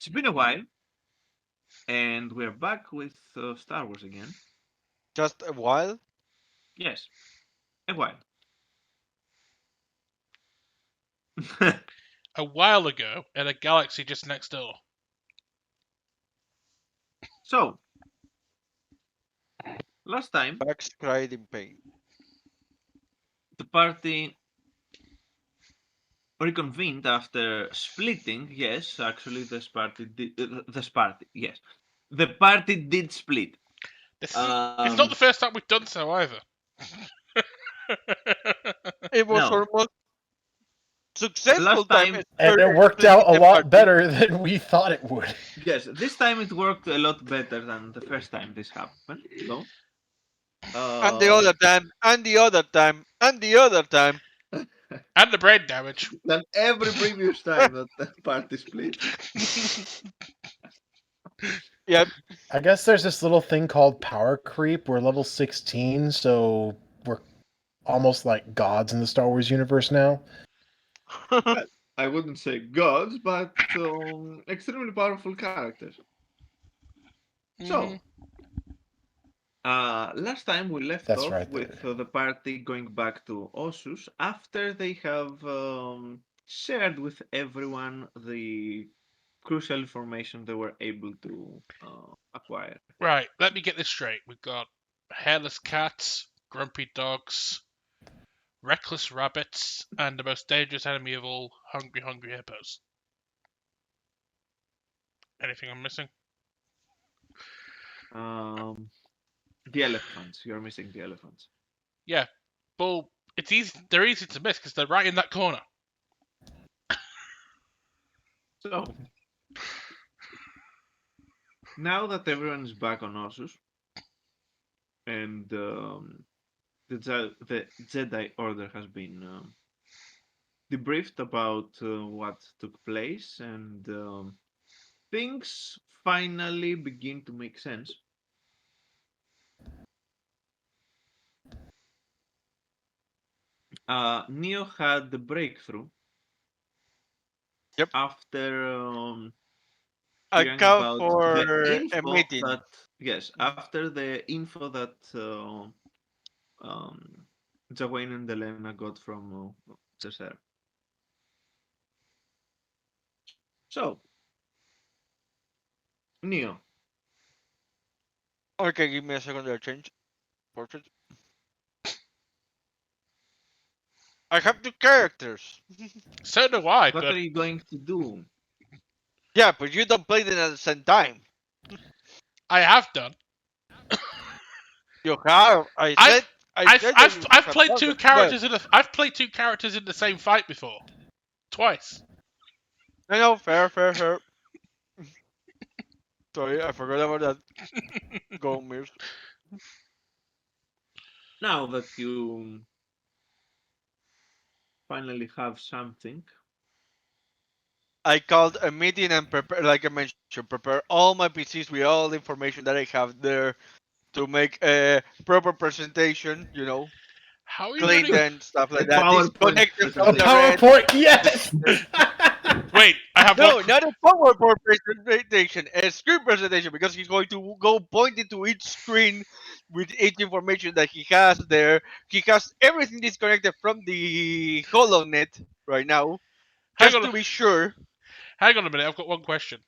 It's been a while, and we're back with Star Wars again. Just a while. Yes, a while. A while ago in a galaxy just next door. So, last time Max cried in pain. the party reconvened after splitting. Yes, actually, yes, the party did split. It's not the first time we've done so either. It was No, almost successful last time. time, And it worked out a lot better than we thought it would. yes, this time it worked a lot better than the first time this happened. Though, And the other time, and the other time, and the other time. And the brain damage. than every previous time that the party split. Yep. I guess there's this little thing called power creep. We're level 16, so we're almost like gods in the Star Wars universe now. I wouldn't say gods, but extremely powerful characters. So, last time we left That's off right with there. the party going back to Ossus after they have shared with everyone the crucial information they were able to acquire. Right, let me get this straight. We've got hairless cats, grumpy dogs, reckless rabbits, and the most dangerous enemy of all, hungry hippos. Anything I'm missing? The elephants. You're missing the elephants. Yeah, well, it's easy. They're easy to miss because they're right in that corner. So, now that everyone is back on Ossus, and the Jedi Order has been debriefed about what took place, and things finally begin to make sense. Neo had the breakthrough. Yep. After I hearing call about for the a info meeting. that after the info that Jawayne and Elena got from Cesar. So, Neo, Okay, give me a second to change portrait. I have two characters. So do I, what but are you going to do? Yeah, but you don't play them at the same time. I have done. You have. I've played two characters I've played two characters in the same fight before, twice. I know, fair. Sorry, I forgot about that. Go, Mirs. Now that you finally have something, I called a meeting and prepare, like I mentioned, prepare all my PCs with all the information that I have there to make a proper presentation. You know, How are you clean running? and stuff like A that. PowerPoint Disconnected A from the red. PowerPoint, yes! Wait, I have No, one. not a PowerPoint presentation, a screen presentation, because he's going to go pointing to each screen with each information that he has there. He has everything disconnected from the HoloNet right now, Hang just on, to be sure. hang on a minute. I've got one question.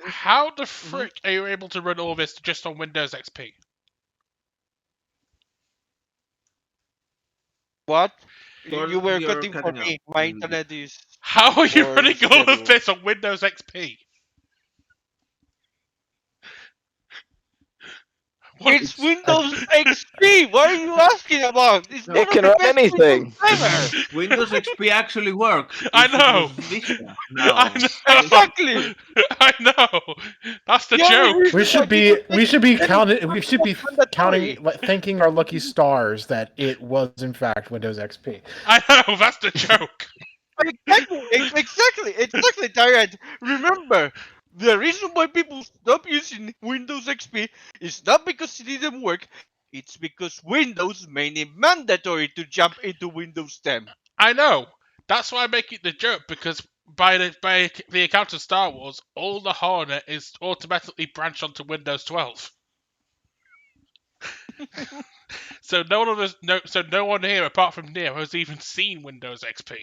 How the Mm-hmm. frick are you able to run all this just on Windows XP? What? Or You were you're cutting for cutting out. me. My internet is How are you more running all of stable. this on Windows XP? What? It's Windows XP. What are you asking about? It's No. one It of can the run best anything. Windows ever. Windows XP actually worked. I if it know. was Vista. No. I know. Exactly. I know. That's the The only joke. reason We why should Windows be XP counting. We should be is mandatory. counting, thanking our lucky stars that it was in fact Windows XP. I know. That's the joke. Exactly, Tyrant. Remember, the reason why people stop using Windows XP is not because it didn't work. It's because Windows made it mandatory to jump into Windows 10. I know. That's why I make it the joke because by the account of Star Wars, all the Hornet is automatically branched onto Windows 12. So no one here apart from Neo has even seen Windows XP.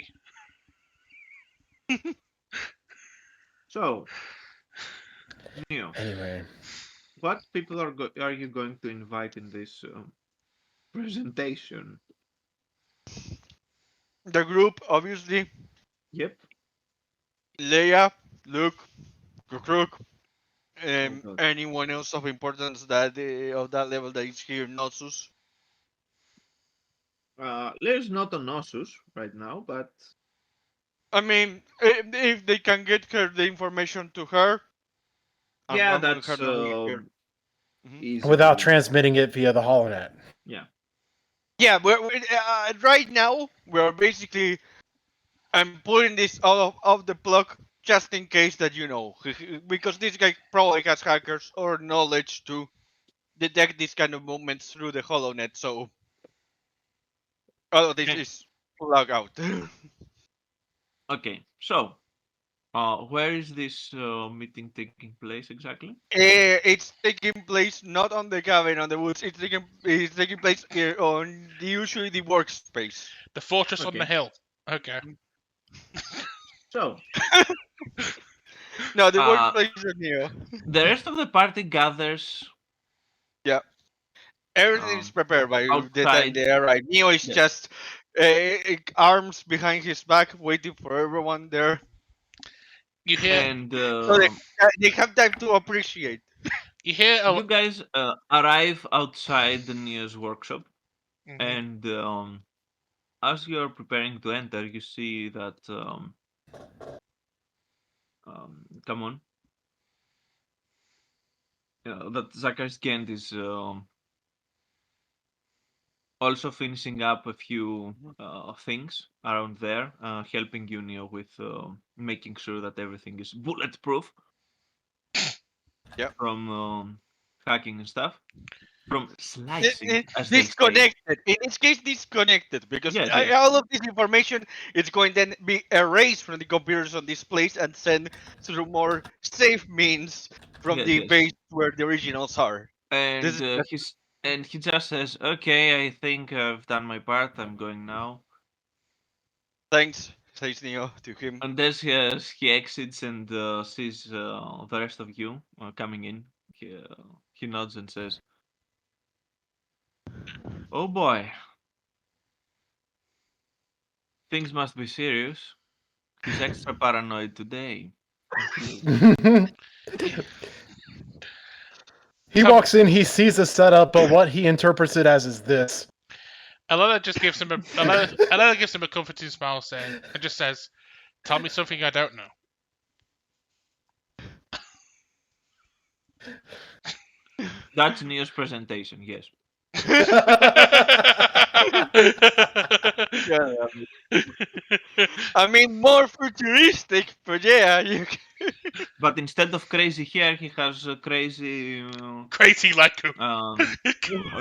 So, Neo, Anyway, what people are you going to invite in this presentation? The group, obviously, Yep. Leia, Luke, Kruk, Oh God. anyone else of importance that of that level that is here, Noxus. There's not an Osus right now, but I mean, if they can get her the information to her, yeah, I'm gonna that's have no here. Mhm. easy without to. transmitting it via the HoloNet. Yeah. Yeah, right now we're basically I'm putting this out of the plug just in case that because this guy probably has hackers or knowledge to detect these kind of movements through the HoloNet. So all of this Okay. is plug out. Okay. So, where is this meeting taking place exactly? It's taking place not on the cabin on the woods. It's taking place here on usually the workspace. The fortress on the Okay. hill. Okay. So, No, the uh, workspace is here. the rest of the party gathers Yeah, everything is prepared by the time outside. they arrive. Neo is Yes. just arms behind his back, waiting for everyone there, You hear And so they have time to appreciate. you hear you guys arrive outside the nearest workshop, Mhm. and as you're preparing to enter, you see that come on, that Zakarskend is also finishing up a few things around there, helping Unio with making sure that everything is bulletproof Yep. from hacking and stuff, from slicing, as they say. Disconnected. In this case, disconnected because Yes, yes, all of this information is going then be erased from the computers on this place and sent through more safe means from yes, the yes. base where the originals are. This And is he just says, "Okay, I think I've done my part. I'm going now." thanks, says Neo to him. And as he exits and sees the rest of you coming in, he nods and says, "Oh boy, things must be serious. He's extra paranoid today." And he He Come, walks in, he sees the setup, but what he interprets it as is this. Alana just gives him Alana gives him a comforting smile, saying, and just says, "Tell me something I don't know." That's Neo's presentation. Yes, Yeah, I mean more futuristic, but yeah, but instead of crazy hair, he has crazy Crazy Leku.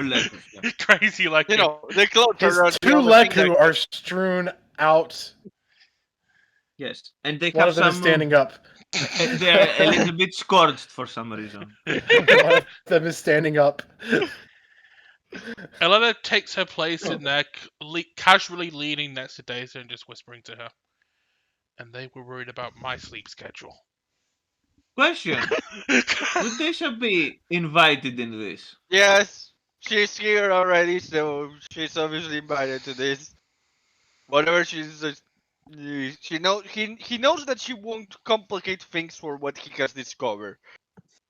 letters. Yeah. Crazy Leku. the clothes His are the two other thing that Leku are strewn out. Yes, and they One have of them is some. standing up. They're a little bit scorched for some reason. One of them is standing up. Alana takes her place in there, casually leaning next to Daisy and just whispering to her. And they were worried about my sleep schedule. Question: would Desha be invited in this? Yes, she's here already, so she's obviously invited to this. Whatever he knows that she won't complicate things for what he has discovered.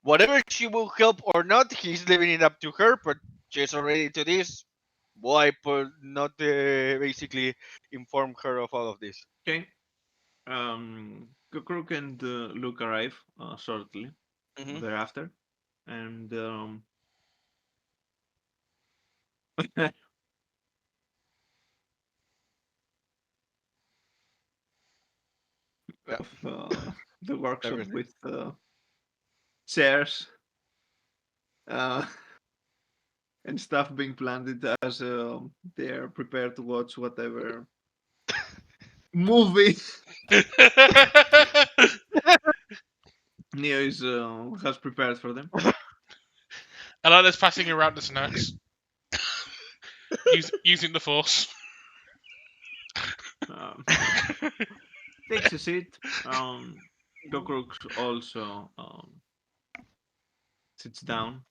Whatever she will help or not, he's leaving it up to her. But she's already to this. Why not basically inform her of all of this? Okay. Kukruk and Luke arrive shortly Hmm. thereafter, and Yeah, of the workshop everything. with chairs uh, and stuff being planted as they're prepared to watch whatever movie Neo is has prepared for them. Elena's passing around the snacks, using the force. Um, takes a seat. Kokruk also sits down,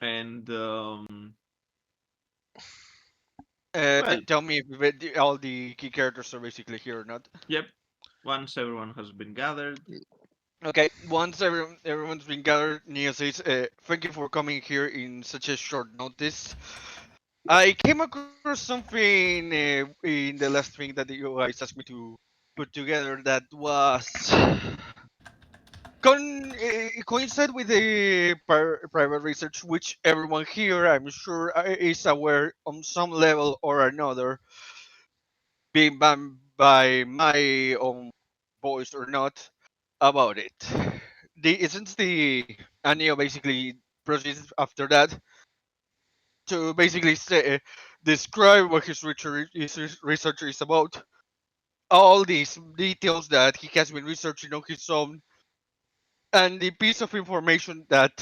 and well, Tell me if all the key characters are basically here or not. yep. Once everyone has been gathered, Okay, once everyone's been gathered, Nia says, "Thank you for coming here in such a short notice. I came across something in the last thing that you guys asked me to put together that was coincide with the private research, which everyone here, I'm sure, is aware on some level or another, being banned by my own voice or not, about it. Since the Anio basically proceeds after that to basically describe what his research is about, all these details that he has been researching on his own, and the piece of information that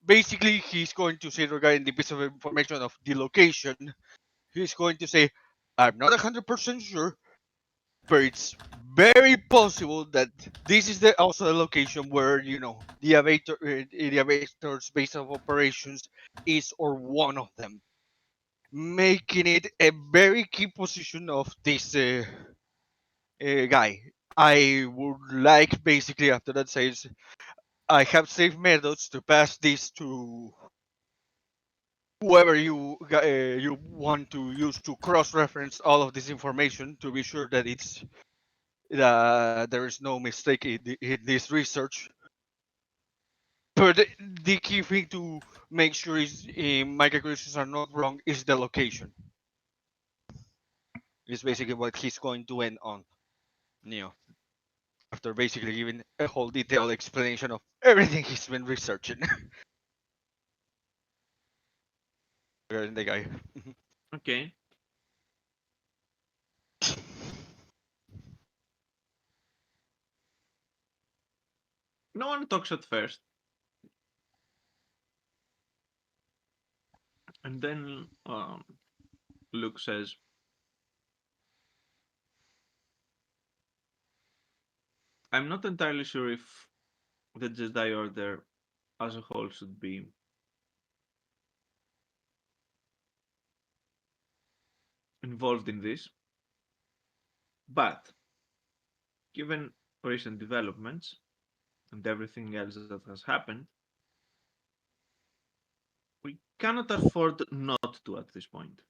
basically he's going to say regarding the piece of information of the location. He's going to say, "I'm not 100% sure, but it's very possible that this is the also the location where the aviator's base of operations is, or one of them, making it a very key position of this guy." I would like basically after that says, "I have safe methods to pass this to whoever you want to use to cross-reference all of this information to be sure that there is no mistake in this research. But the key thing to make sure is my calculations are not wrong is the location." Is basically what he's going to end on, Neo, after basically giving a whole detailed explanation of everything he's been researching regarding the guy. okay. No one talks at first, and then Luke says, "I'm not entirely sure if the Jedi Order as a whole should be involved in this, but given recent developments and everything else that has happened, we cannot afford not to at this point."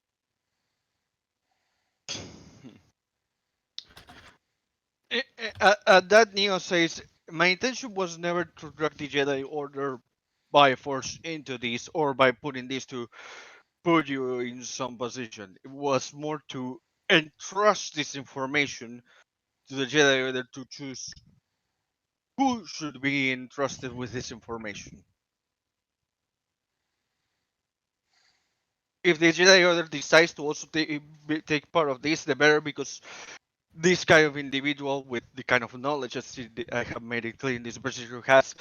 At that, Neo says, "My intention was never to drag the Jedi Order by force into this, or by putting this to put you in some position. It was more to entrust this information to the Jedi Order to choose who should be entrusted with this information. If the Jedi Order decides to also take part of this, the better, because this kind of individual with the kind of knowledge that I have made it clear in this procedure has,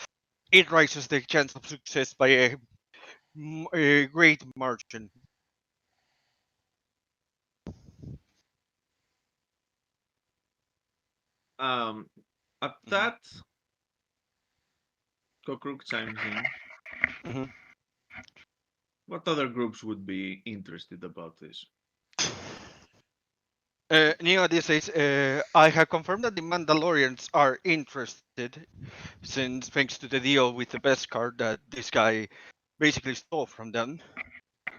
it raises the chance of success by a great margin." Um, at Mhm. that, Kokruk chimes in. Mhm. What other groups would be interested about this? Neo this says, "I have confirmed that the Mandalorians are interested, since thanks to the deal with the best card that this guy basically stole from them.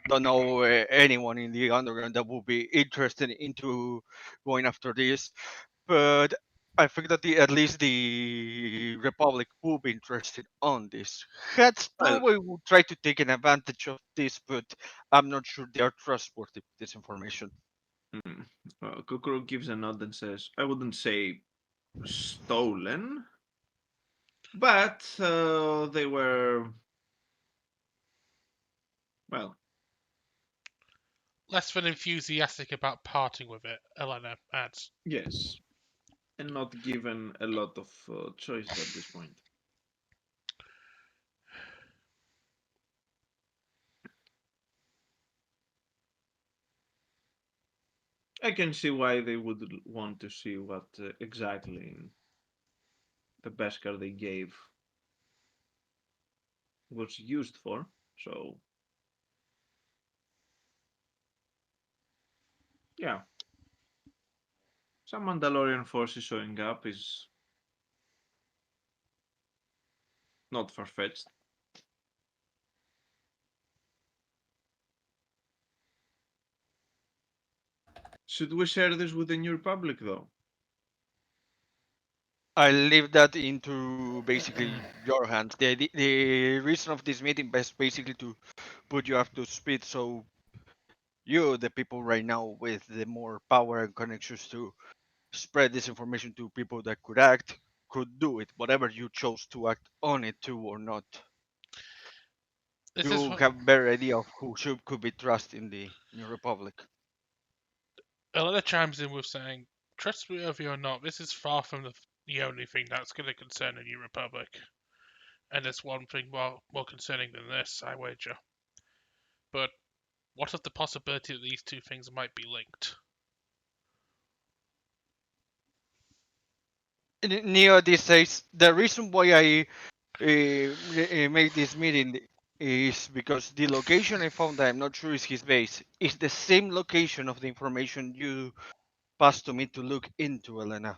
Don't know anyone in the underground that would be interested into going after this, but I think that at least the Republic will be interested on this. Well, Probably will try to take an advantage of this, but I'm not sure they are trustworthy with this information." mm, Kokruk gives a nod and says, "I wouldn't say stolen, but they were, well, Less than enthusiastic about parting with it, Elena adds. yes. and not given a lot of choices at this point. I can see why they would want to see what exactly the Beskar they gave was used for. So, yeah, some Mandalorian forces showing up is not far fetched. Should we share this with the New Republic, though? I leave that into basically your hands. The reason of this meeting is basically to put you up to speed, so you, the people right now with the more power and connections to spread this information to people that could act, could do it, whatever you chose to act on it to or not. This is You what have better idea of who should could be trusted in the New Republic. a lot of chimes in with saying, trustworthy or not, this is far from the only thing that's going to concern the New Republic. And there's one thing more concerning than this, I wager. But what of the possibility that these two things might be linked? Neo, this says the reason why I made this meeting is because the location I found, I'm not sure is his base, is the same location of the information you passed to me to look into, Elena.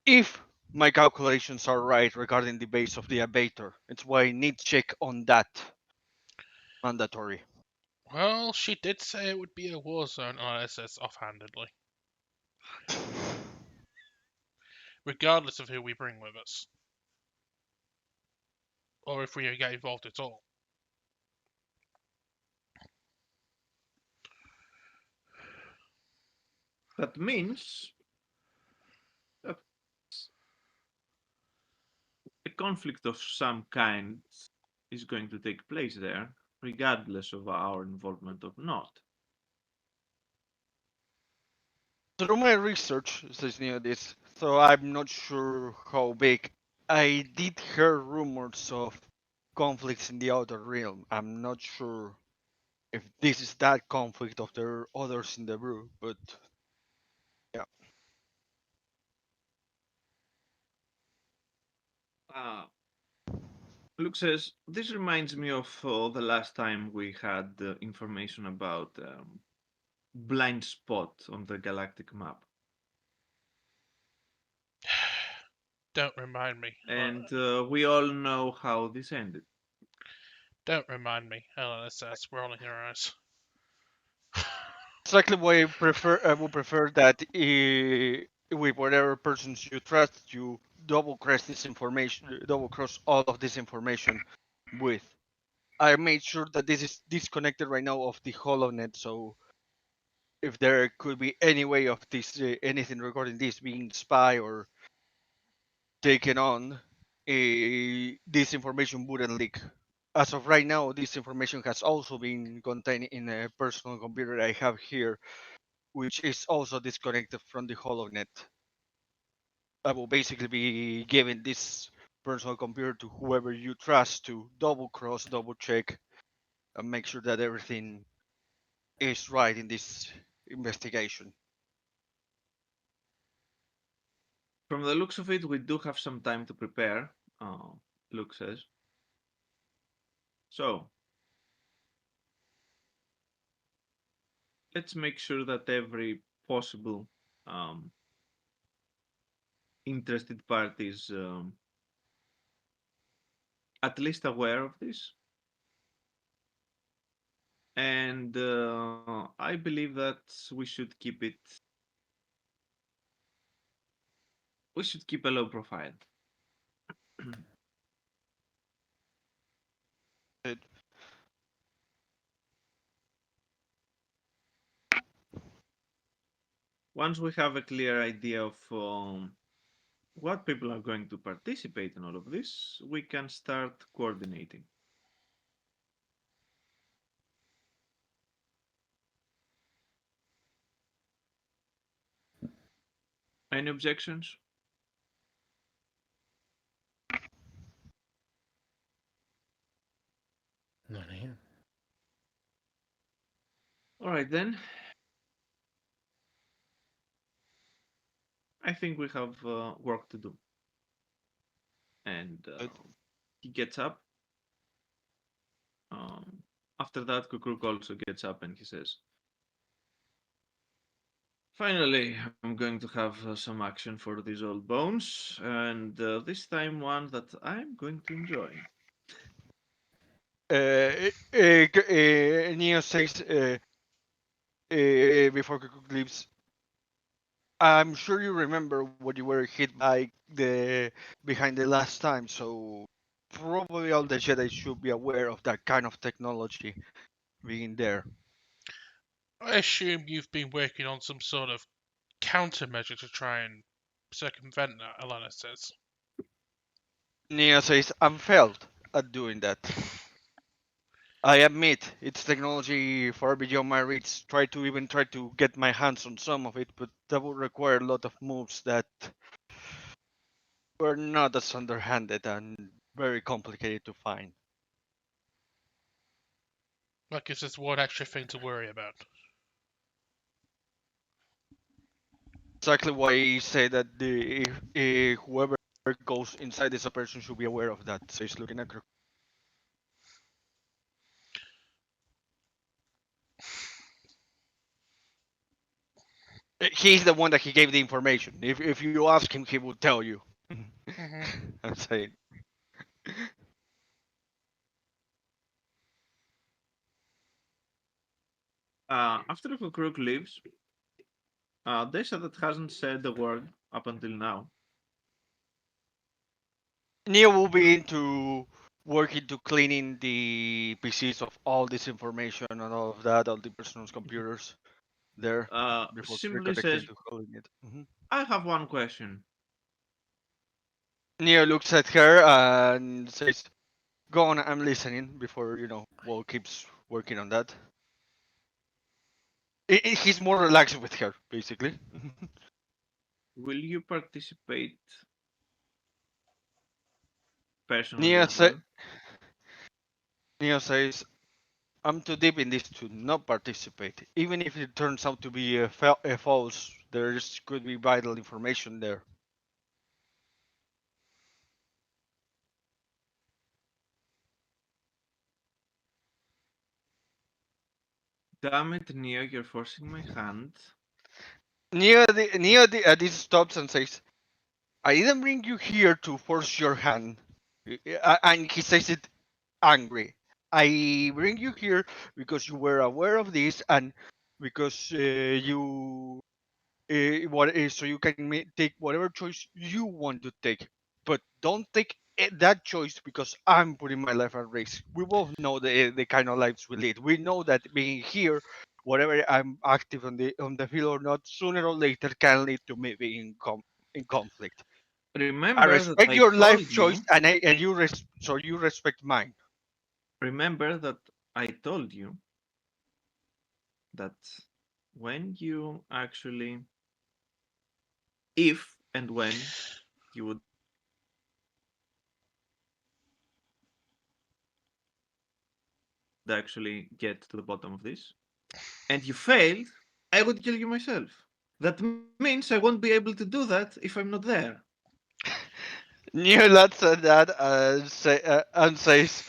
If my calculations are right regarding the base of the abator, it's why I need check on that. Mandatory. Well, she did say it would be a war zone on SS offhandedly, regardless of who we bring with us, or if we get involved at all. That means that a conflict of some kind is going to take place there, regardless of our involvement or not. Through my research, says Neo this, so I'm not sure how big. I did hear rumors of conflicts in the outer realm. I'm not sure if this is that conflict of there are others in the brew, but yeah. Uh, Luke says, this reminds me of the last time we had information about blind spot on the galactic map. Don't remind me. And we all know how this ended. Don't remind me, Helena says, rolling her eyes. Exactly why I would prefer that with whatever persons you trust, you double cross all of this information with. I made sure that this is disconnected right now of the HoloNet, so if there could be any way of this anything regarding this being spy or taken on, this information wouldn't leak. As of right now, this information has also been contained in a personal computer I have here, which is also disconnected from the HoloNet. I will basically be giving this personal computer to whoever you trust to double cross, double check, and make sure that everything is right in this investigation. From the looks of it, we do have some time to prepare, Luke says. So, let's make sure that every possible um, interested party is at least aware of this. And I believe that we should keep it. We should keep a low profile. It, Once we have a clear idea of what people are going to participate in all of this, we can start coordinating. Any objections? None here. All right then. I think we have work to do. And he gets up. Um, After that, Kukruk also gets up and he says, "Finally, I'm going to have some action for these old bones, and this time one that I'm going to enjoy." Neo says before Cook leaves, I'm sure you remember what you were hit by the behind the last time, so probably all the Jedi should be aware of that kind of technology being there. I assume you've been working on some sort of countermeasure to try and circumvent that, Alana says. Neo says, I'm failed at doing that. I admit it's technology far beyond my reach. Try to get my hands on some of it, but that would require a lot of moves that were not as underhanded and very complicated to find. That gives us one extra thing to worry about. Exactly why I say that whoever goes inside this operation should be aware of that. Says looking at. He's the one that he gave the information. If you ask him, he will tell you. Mm-hmm. I'm saying. After Kukruk leaves, Deshadat hasn't said a word up until now. Neo will be into working to cleaning the PCs of all this information and all of that, all the personal computers there before Simply reconnecting says, to holding it. "I have one question. Neo looks at her and says, "Go on, I'm listening." Before Wall keeps working on that. He's more relaxed with her, basically. Will you participate personally Neo, as well?" Neo says, I'm too deep in this to not participate. Even if it turns out to be a false, there could be vital information there. Damn it, Neo, you're forcing my hand. Neo this stops and says, I didn't bring you here to force your hand. And he says it angry. I bring you here because you were aware of this and because you so you can take whatever choice you want to take, but don't take that choice because I'm putting my life at risk. We both know the kind of lives we lead. We know that being here, whatever I'm active on the field or not, sooner or later can lead to me being in conflict. I Remember that respect I your life told choice, you. and so you respect mine. Remember that I told you that when you actually, if and when you would actually get to the bottom of this, and you failed, I would kill you myself. That means I won't be able to do that if I'm not there. Newlat said that and says,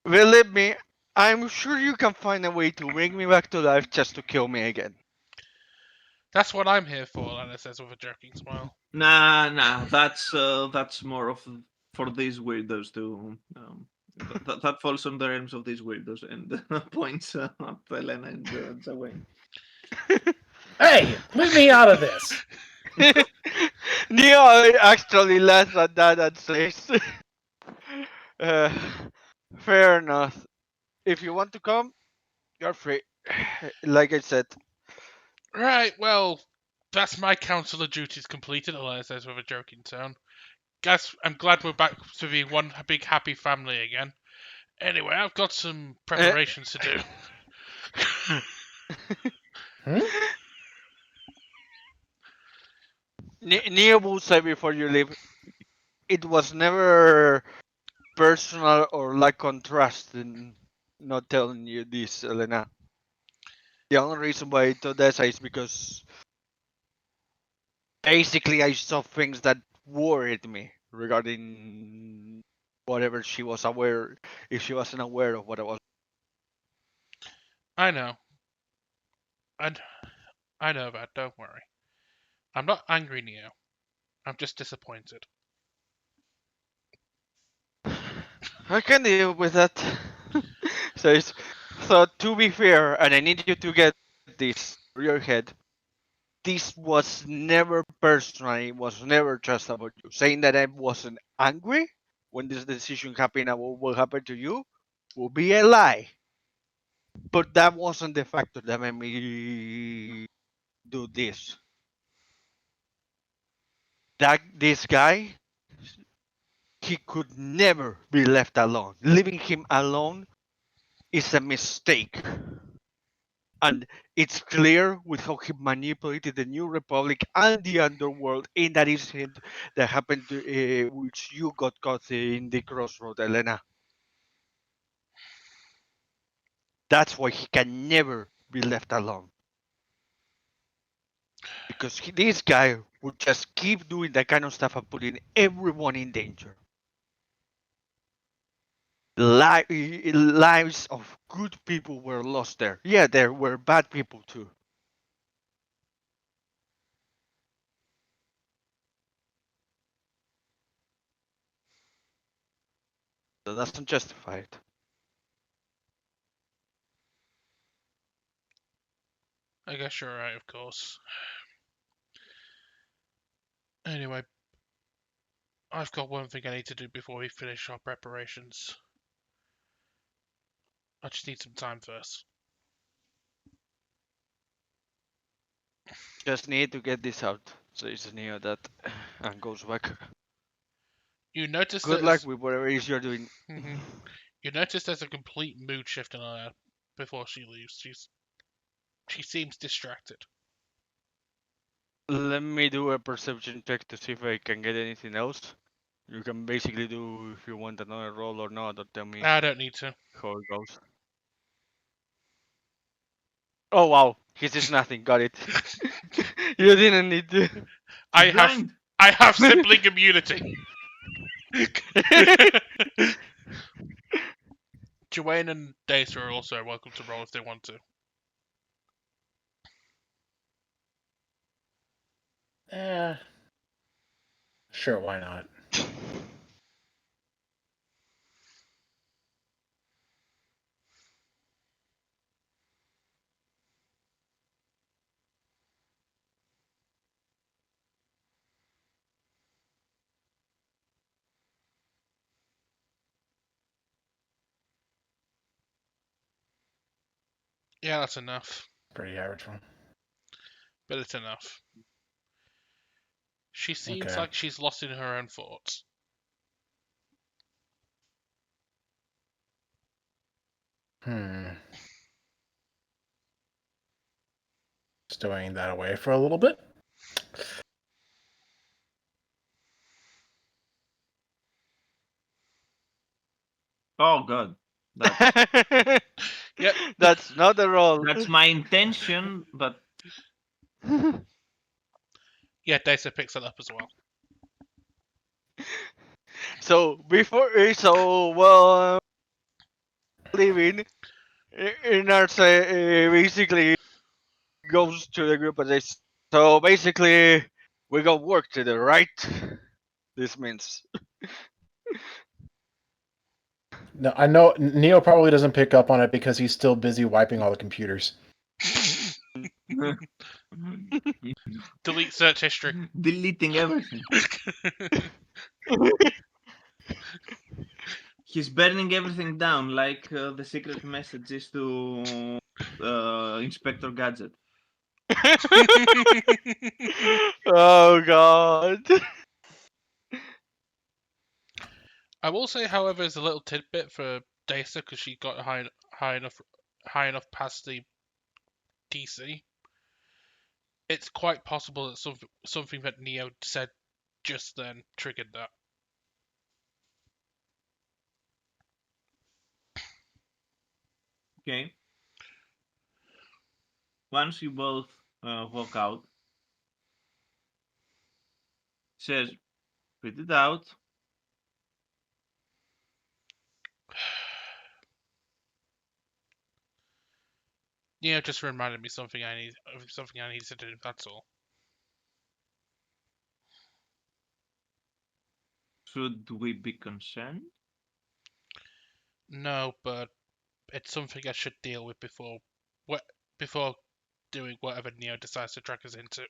believe me, I'm sure you can find a way to bring me back to life just to kill me again. That's what I'm here for, Alana says with a joking smile. Nah, that's more of for these weirdos to. That falls on the realms of these weirdos and points at Elena and Zawain. Hey, leave me out of this. Neo actually laughs at that and says, uh, fair enough. If you want to come, you're free. Like I said, Right, well, that's my council of duties completed, Alana says with a joking tone. Guys, I'm glad we're back to being one big happy family again. Anyway, I've got some uh, preparations to do. Hmm? Neo will say before you leave, it was never personal or like contrast in not telling you this, Elena. The only reason why I told that is because basically I saw things that worried me regarding whatever she was aware, if she wasn't aware of what I was. I know. And I know that, don't worry. I'm not angry, Neo. I'm just disappointed. I can deal with that. so, so to be fair, and I need you to get this through your head, this was never personal. It was never just about you. Saying that I wasn't angry when this decision happened about what happened to you will be a lie. But that wasn't the factor that made me do this. That this guy, he could never be left alone. Leaving him alone is a mistake. And it's clear with how he manipulated the New Republic and the underworld in that incident that happened to which you got caught in the crossroad, Elena. That's why he can never be left alone. Because this guy would just keep doing that kind of stuff and putting everyone in danger. Lives of good people were lost there. Yeah, there were bad people too. That doesn't justify it. I guess you're right, of course. Anyway, I've got one thing I need to do before we finish our preparations. I just need some time first. Just need to get this out. So it's near that and goes back. You notice Good luck with whatever it is you're doing. You notice there's a complete mood shift in her before she leaves. She seems distracted. Let me do a perception check to see if I can get anything else. You can basically do if you want another roll or not, or tell me I don't need to. how it goes. Oh wow, he says nothing. Got it. You didn't need to. She's blind. I have sibling immunity. Joanne and Data are also welcome to roll if they want to. Sure, why not? Yeah, that's enough. Pretty average one. But it's enough. She seems Okay. like she's lost in her own thoughts. Stowing that away for a little bit. Oh god. Yep. That's not the roll. That's my intention, but Yeah, Data picks it up as well. So before, so well, leaving, Inarse basically goes to the group and says, so basically, we got work to do, right? This means. No, I know Neo probably doesn't pick up on it because he's still busy wiping all the computers. Delete search history. deleting everything. He's burning everything down, like the secret messages to Inspector Gadget. Oh god. I will say, however, as a little tidbit for Data because she got high enough past the DC. it's quite possible that something that Neo said just then triggered that. Okay. Once you both walk out, says, "Spit it out." Neo just reminded me something I need to do. That's all. Should we be concerned? No, but it's something I should deal with before doing whatever Neo decides to drag us into.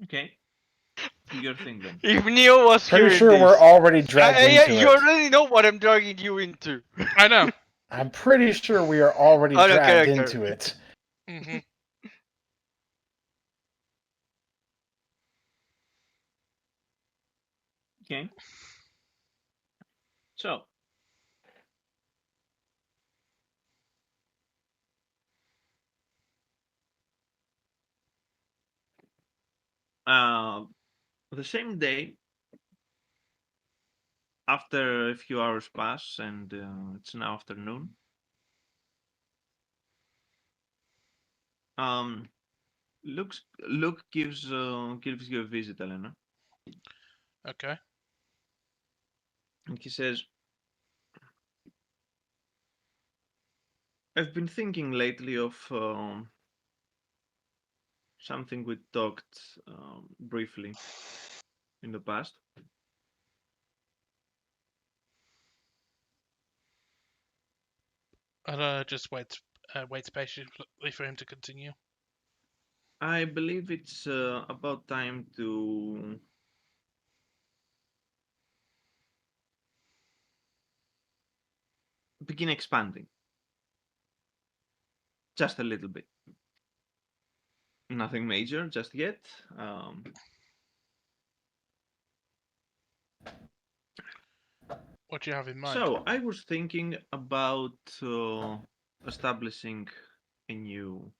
Okay. Do your thing then. If Neo was Pretty hearing sure this, we're already dragged yeah, into you it. already know what I'm dragging you into. I know. I'm pretty sure we are already Out of dragged character. into it. hmm Okay. So, uh, the same day, after a few hours pass and it's now afternoon, um, Luke gives you a visit, Elena, Okay. and he says, "I've been thinking lately of something we talked briefly in the past. I'll just wait patiently for him to continue. I believe it's about time to begin expanding, just a little bit. Nothing major just yet. Um, What do you have in mind? so I was thinking about establishing a new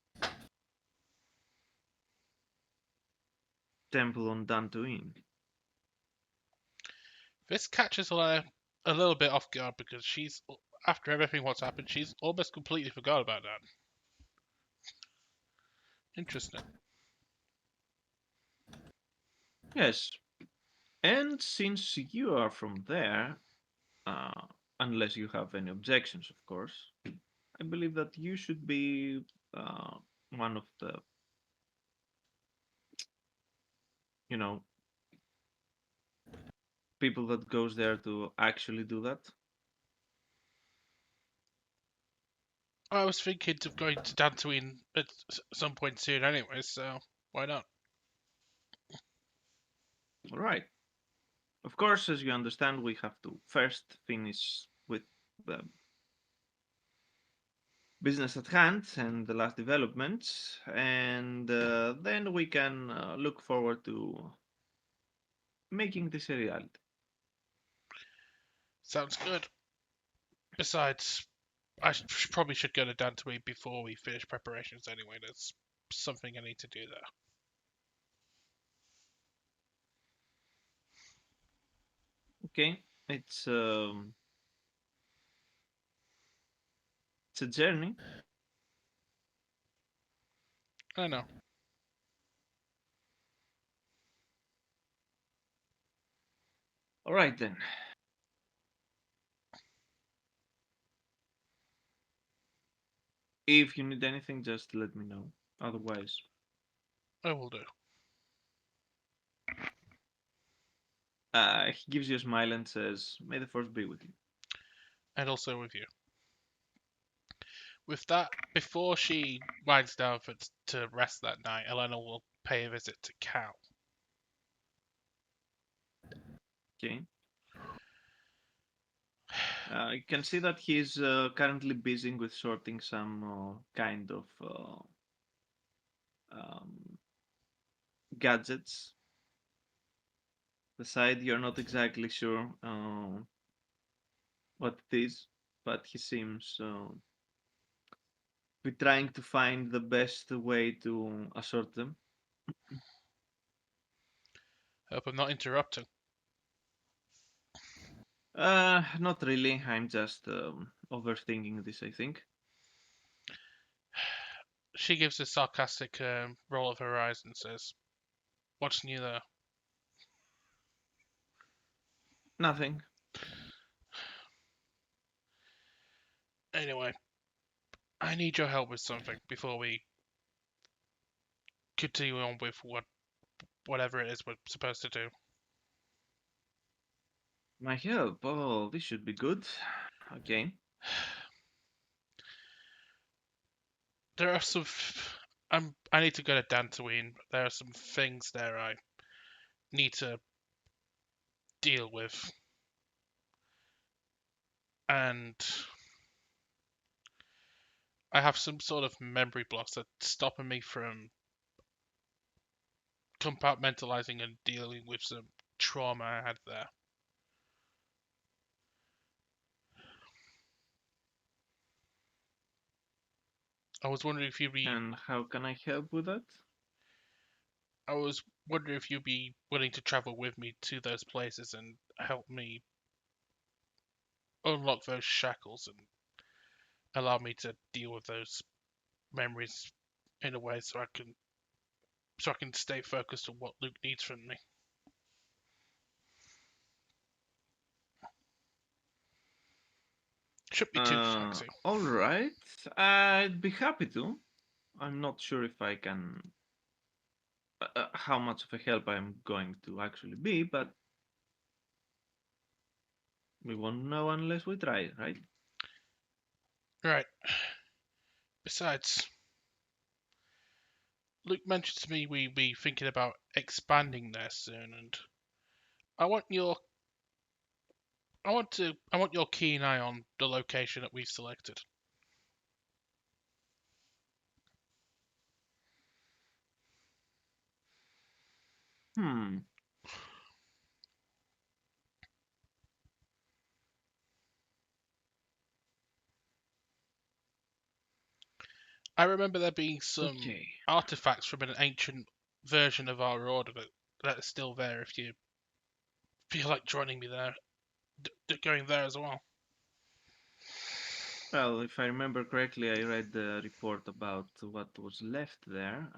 temple on Dantooine. This catches her a little bit off guard because after everything what's happened, she's almost completely forgot about that. Interesting. Yes, and since you are from there, uh, unless you have any objections, of course, I believe that you should be uh, one of the, you know, people that goes there to actually do that. I was thinking of going to Dantooine at some point soon anyway, so why not? All right. Of course, as you understand, we have to first finish with the business at hand and the last developments, and then we can look forward to making this a reality. Sounds good. Besides, probably should go to Dantooine before we finish preparations anyway. There's something I need to do there. Okay, it's a journey. I know. All right then. If you need anything, just let me know. Otherwise, I will do. he gives you a smile and says, "May the force be with you." And also with you. With that, before she winds down to rest that night, Elena will pay a visit to Cal. Okay. You can see that he's currently busy with sorting some kind of um, gadgets. The side you're not exactly sure what it is, but he seems We're trying to find the best way to assort them. Hope I'm not interrupting. Not really. I'm just overthinking this, I think. She gives a sarcastic roll of her eyes and says, "What's new there?" Nothing. Anyway, I need your help with something before we continue on with whatever it is we're supposed to do. My help. Oh, this should be good. Okay. There are some. I need to go to Dantooine. There are some things there I need to deal with, and I have some sort of memory blocks that's stopping me from compartmentalizing and dealing with some trauma I had there. I was wondering if you'd be. And how can I help with that? I was wondering if you'd be willing to travel with me to those places and help me unlock those shackles and allow me to deal with those memories in a way so I can stay focused on what Luke needs from me. Shouldn't be too sexy. All right. I'd be happy to. I'm not sure if I can. How much of a help I'm going to actually be, but we won't know unless we try, right? Right. Besides, Luke mentioned to me we'd be thinking about expanding there soon, and I want your I want your keen eye on the location that we've selected. Hmm. I remember there being some Okay. artifacts from an ancient version of our order that are still there. If you feel like joining me there, going there as well. Well, if I remember correctly, I read the report about what was left there.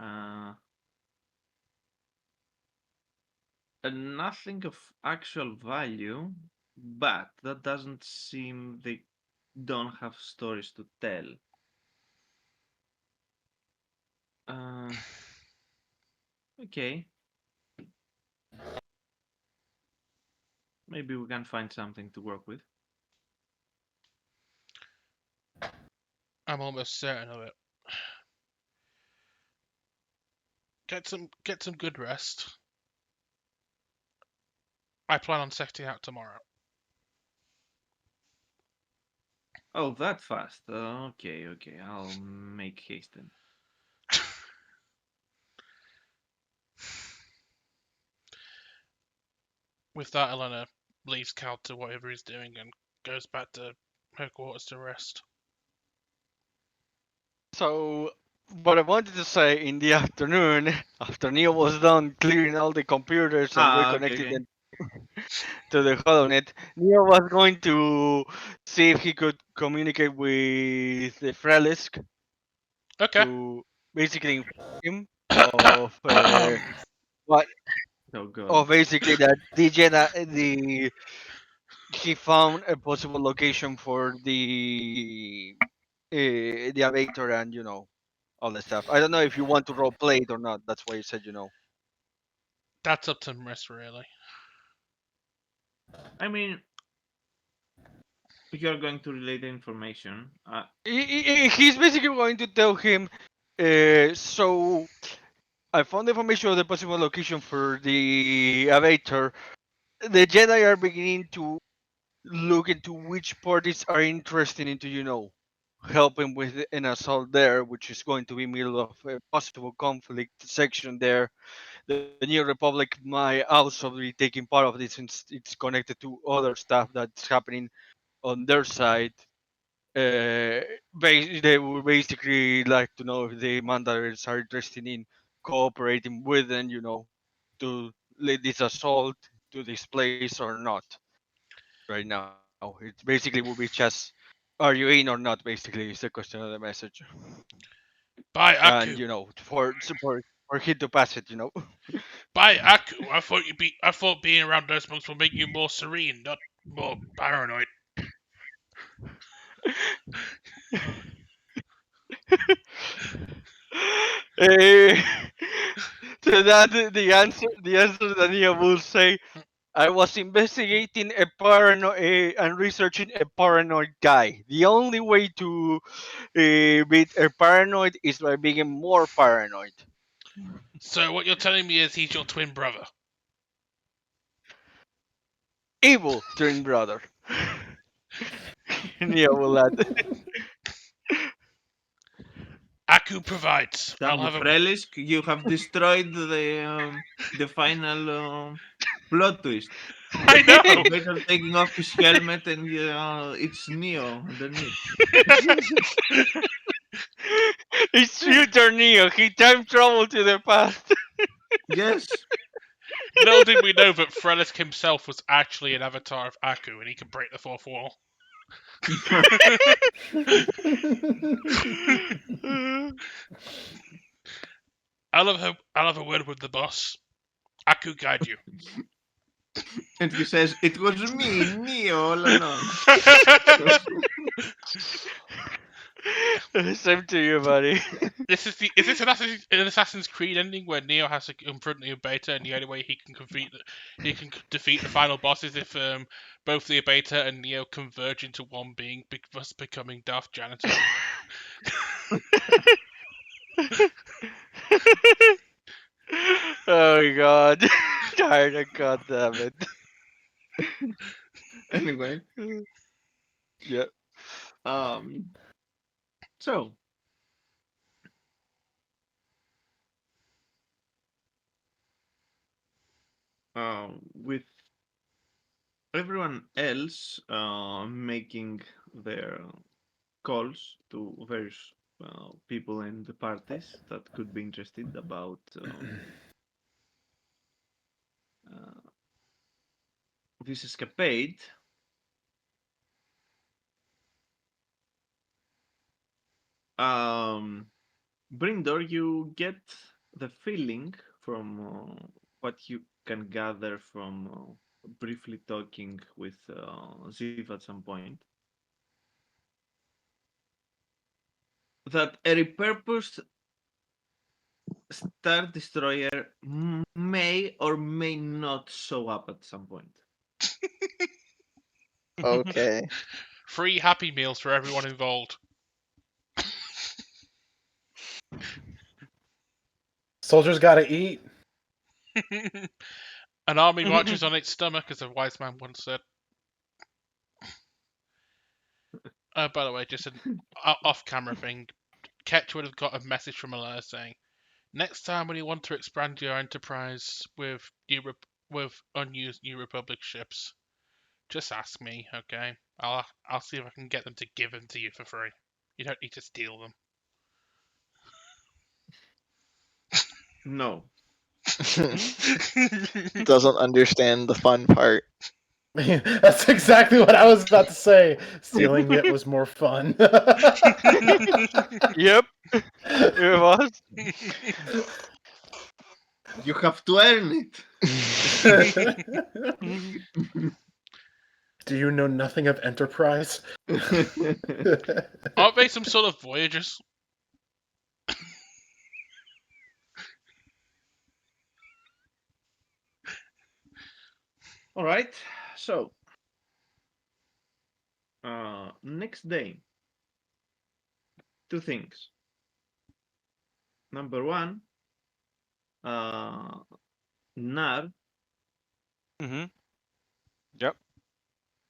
And nothing of actual value, but that doesn't seem they don't have stories to tell. Uh, okay, maybe we can find something to work with. I'm almost certain of it. Get some good rest. I plan on setting out tomorrow. Oh, that fast. Okay, okay, I'll make haste then. With that, Elena leaves Cal to whatever he's doing and goes back to her quarters to rest. So, what I wanted to say in the afternoon, after Neo was done clearing all the computers and Okay, reconnecting okay. them to the HoloNet, Neo was going to see if he could communicate with the Frelisk Okay. to basically inform him of what Oh god. of basically that the Jedi he found a possible location for the aviator and all that stuff. I don't know if you want to role play it or not. That's why you said That's up to Mriss, really. I mean, you're going to relay the information. He's basically going to tell him. So I found the information of the possible location for the aviator. The Jedi are beginning to look into which parties are interested into helping with an assault there, which is going to be middle of a possible conflict section there. The New Republic might also be taking part of this since it's connected to other stuff that's happening on their side. they would basically like to know if the Mandarins are interested in cooperating with them, to lead this assault to this place or not. Right now, it basically will be just, are you in or not? Basically, is the question of the message, By and Aku. for him to pass it. By Aku. I thought being around those monks will make you more serene, not more paranoid. Eh, to that, the answer that Nia will say, I was investigating and researching a paranoid guy. The only way to beat a paranoid is by being more paranoid. So what you're telling me is he's your twin brother. Evil twin brother. Nia will add. Aku provides. I'll Damn you, have a. Frelisk, you have destroyed the final plot twist. I know. Vader taking off his helmet and it's Neo underneath. It's future Neo. He time traveled to the past. Yes. Little did we know that Frelisk himself was actually an avatar of Aku, and he can break the fourth wall. I'll have a word with the boss. Aku guide you. And he says, it was me, Neo, all along. Same to you, buddy. Is this an Assassin's Creed ending where Neo has to confront the Beta, and the only way he can defeat the final boss is if both the Beta and Neo converge into one being, thus becoming Darth Janitor. Oh god. Tired, god damn it. Anyway, Yeah. um, so with everyone else making their calls to various people in the parties that could be interested about uh, this escapade, um, Brindor, you get the feeling from what you can gather from briefly talking with Ziv at some point that a repurposed Star Destroyer may or may not show up at some point. Okay. Free Happy Meals for everyone involved. Soldiers gotta eat. An army marches on its stomach, as a wise man once said. By the way, just an off-camera thing. Ketch would have got a message from Alert saying, "Next time when you want to expand your enterprise with with unused New Republic ships, just ask me, okay? I'll see if I can get them to give them to you for free. You don't need to steal them." No. Doesn't understand the fun part. That's exactly what I was about to say. Stealing it was more fun. Yep. It was. You have to earn it. Do you know nothing of Enterprise? Aren't they some sort of Voyagers? All right. So, next day, two things. Number one, uh, Nar, Mm-hmm. Yep.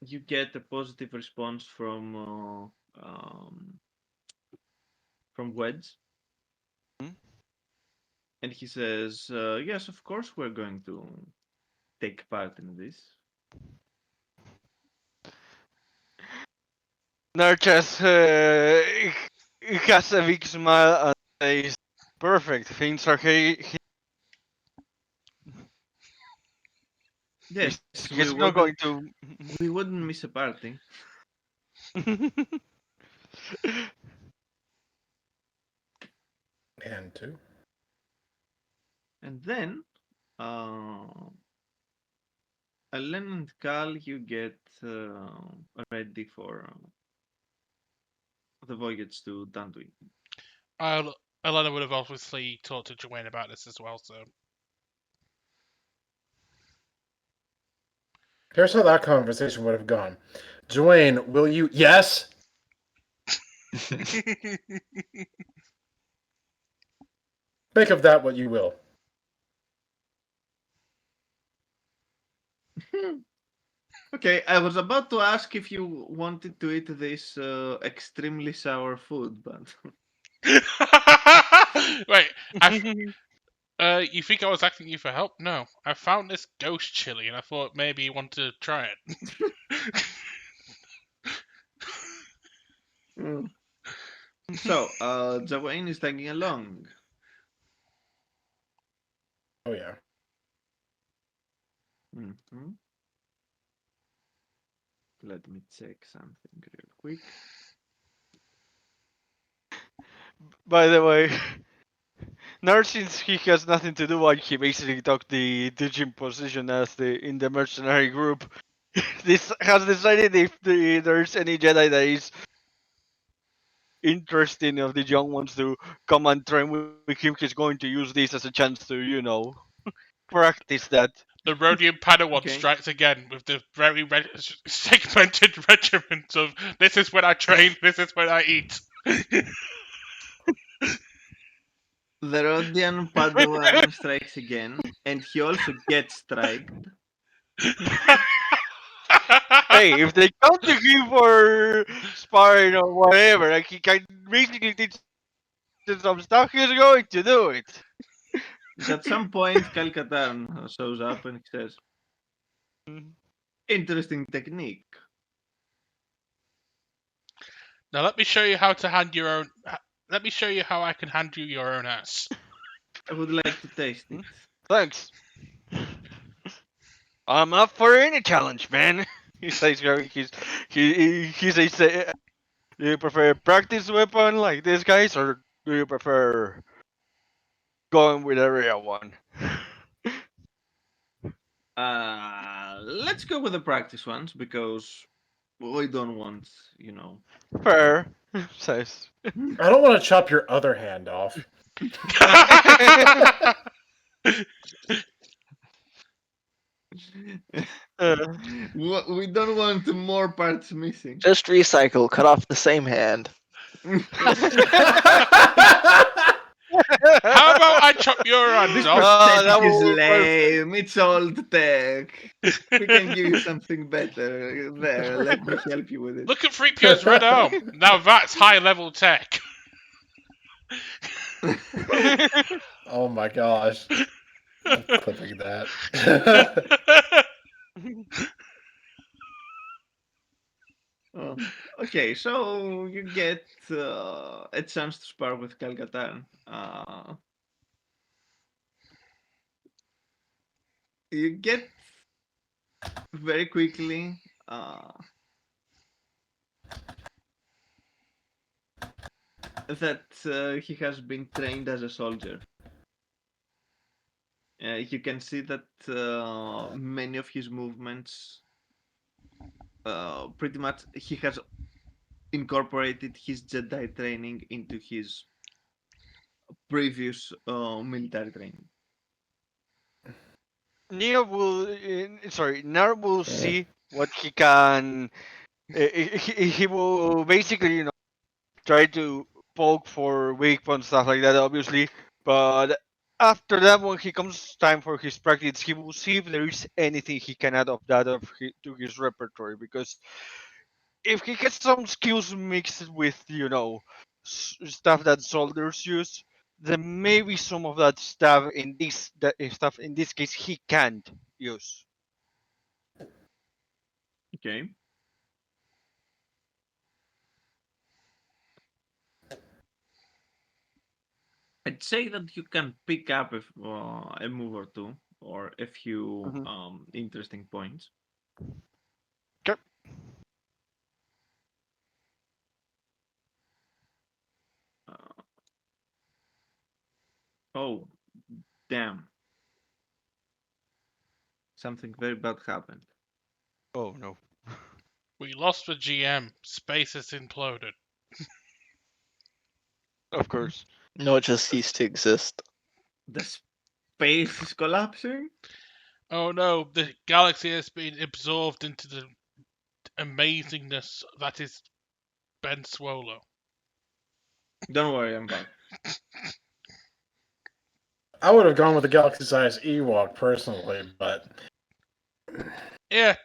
you get a positive response from Wedge, Mhm. and he says, "Yes, of course, we're going to take part in this." Narchas he has a big smile and says, "Perfect. Things are Yes, we he's not going wouldn't to." we wouldn't miss a party. And two. And then, uh, Alen and Cal, you get ready for the voyage to Dantooine. Elena would have obviously talked to Joanne about this as well, so. Here's how that conversation would have gone. Dwayne, will you? Yes. Make of that what you will. Okay, I was about to ask if you wanted to eat this extremely sour food, but Wait, you think I was asking you for help? No, I found this ghost chili and I thought maybe you want to try it. Mm. So, Jawain is tagging along. Oh yeah. Mhm. Let me check something real quick. By the way, now since he has nothing to do, and he basically took the gym position as in the mercenary group, this has decided if there's any Jedi that is interesting of the young ones to come and train with him, he's going to use this as a chance to, practice that. The Rhodium Padawan Okay. strikes again with the very segmented regiment of this is when I train, this is when I eat. The Rodian Padawan strikes again, and he also gets striked. Hey, if they come to him for sparring or whatever, like he can basically teach them some stuff, he's going to do it. At some point, Calcatarn shows up and he says, "Interesting technique. Now let me show you how to hand your own. Let me show you how I can hand you your own ass. I would like to taste it." Thanks. I'm up for any challenge, man. He says he says, do you prefer a practice weapon like these guys, or do you prefer going with a real one? Let's go with the practice ones because we don't want, you know. Fair, says. I don't want to chop your other hand off. Uh, We don't want more parts missing. Just recycle. Cut off the same hand. How about I chop your hands This off? that prosthetic is will work perfect. lame. It's old tech. We can give you something better. There, let me help you with it. Look at 3PO's red arm. Now that's high level tech. Oh my gosh. I'm clipping that. Oh, okay, so you get a chance to spar with Calcatarn. You get very quickly that he has been trained as a soldier. You can see that many of his movements, pretty much, he has incorporated his Jedi training into his previous military training. Nar will see what he can. He will basically, try to poke for weak points, stuff like that, obviously. But after that, when he comes time for his practice, he will see if there is anything he can add to his repertoire. Because if he gets some skills mixed with, stuff that soldiers use, then maybe some of that stuff in this case he can't use. Okay. I'd say that you can pick up a move or two, or a few Mhm. interesting points. Okay. Uh, oh, damn! Something very bad happened. Oh no. We lost the GM. Space has imploded. Of course. No, it just The, ceased to exist. the space is collapsing. Oh no, the galaxy has been absorbed into the amazingness that is Ben Swallow. Don't worry, I'm back. I would have gone with the galaxy-sized Ewok personally, but Yeah,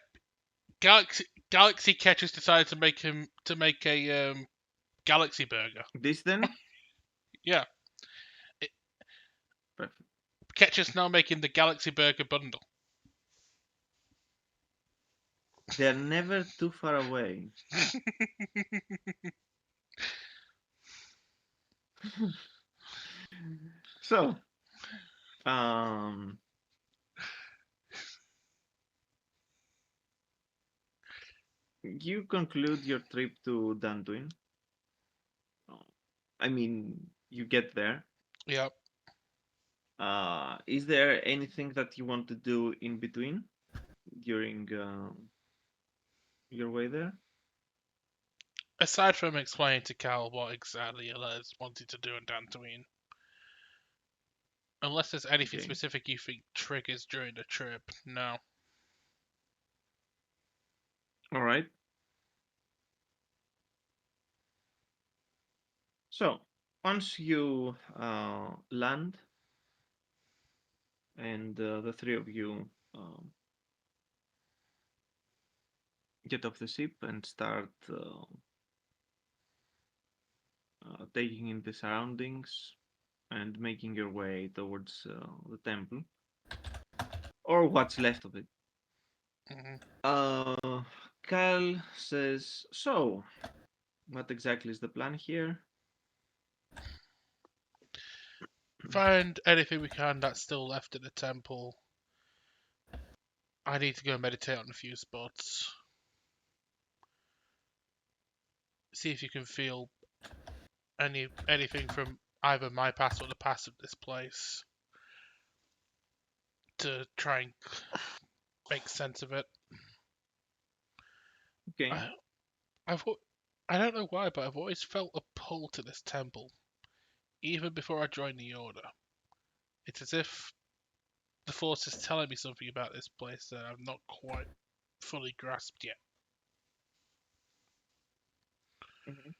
Galaxy Catchers decided to make a Galaxy Burger. This then? Yeah, Perfect. Catcher's now making the Galaxy Burger bundle. They're never too far away. So, um, you conclude your trip to Dantooine. Oh, I mean, you get there. Yeah. Is there anything that you want to do in between during your way there? Aside from explaining to Cal what exactly Elias wanted to do in Dantooine, unless there's anything Okay. specific you think triggers during the trip, no. All right. So, once you land and the three of you get off the ship and start taking in the surroundings and making your way towards the temple, or what's left of it. hmm Uh, Kyle says, "So, what exactly is the plan here?" Find anything we can that's still left at the temple. I need to go meditate on a few spots. See if you can feel anything from either my past or the past of this place to try and make sense of it. Okay. I, I've I don't know why, but I've always felt a pull to this temple, even before I joined the order. It's as if the Force is telling me something about this place that I've not quite fully grasped yet. Mhm.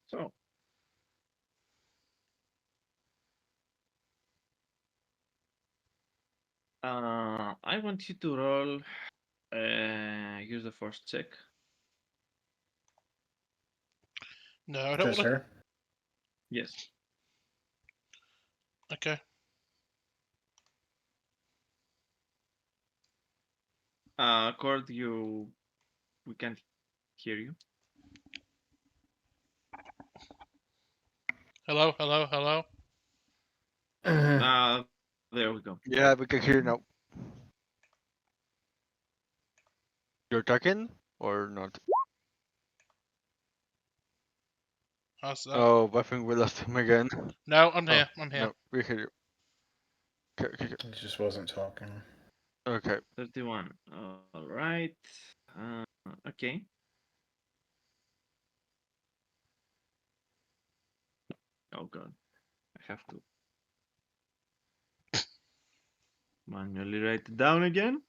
So, I want you to roll. Use the first check. No, I don't just want to. her. Yes. Okay. Cord, you we can't hear you. Hello, hello, hello. There we go. Yeah, we can hear now. You're talking or not? How's that? Oh, I think we lost him again. No, I'm Oh, here. I'm here. no, we hear you. Okay, okay, He just wasn't talking. okay. 31. All right. Okay. Oh god, I have to manually write it down again.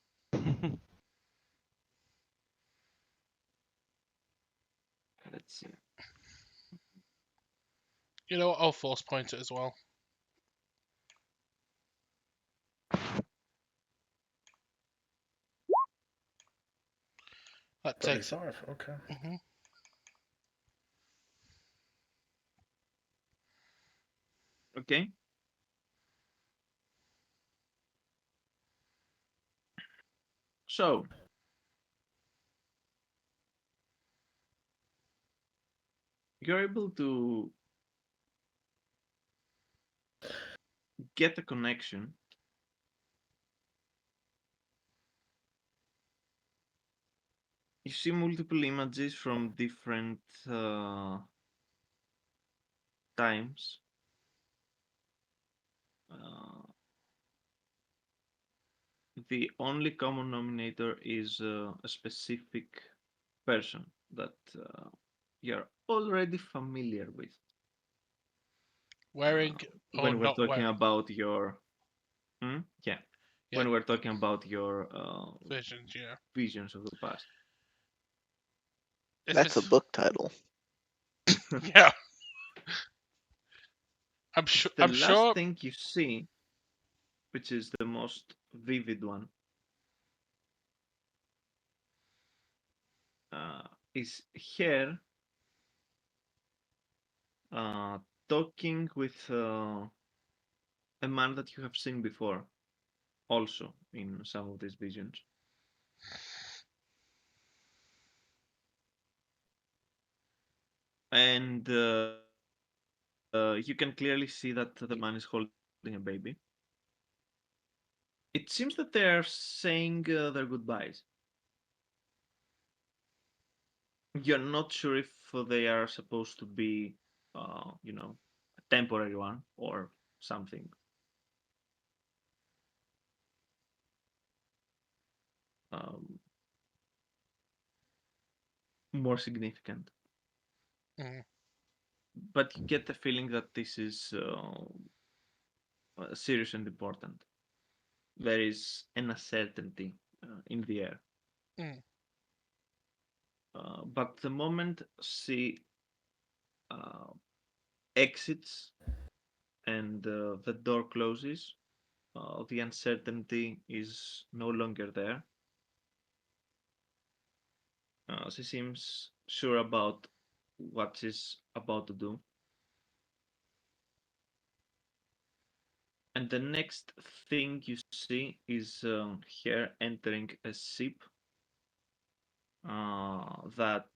Let's see. You know what? I'll force point it as well. That takes it. 35. Okay. hmm Okay. So you're able to get a connection. You see multiple images from different times. Uh, the only common denominator is a specific person that you're already familiar with. Wearing or When we're not talking wearing about your, yeah, yeah, when we're talking about your visions, yeah. visions of the past. If That's a it's book title. yeah, It's the I'm last sure thing you see, which is the most vivid one, uh, is here uh, talking with a man that you have seen before, also in some of these visions. And you can clearly see that the man is holding a baby. It seems that they are saying their goodbyes. You're not sure if they are supposed to be, a temporary one or something um, more significant. mm, But you get the feeling that this is serious and important. There is an uncertainty in the air. mm, But the moment she uh, exits and the door closes, the uncertainty is no longer there. She seems sure about what she's about to do. And the next thing you see is her entering a ship that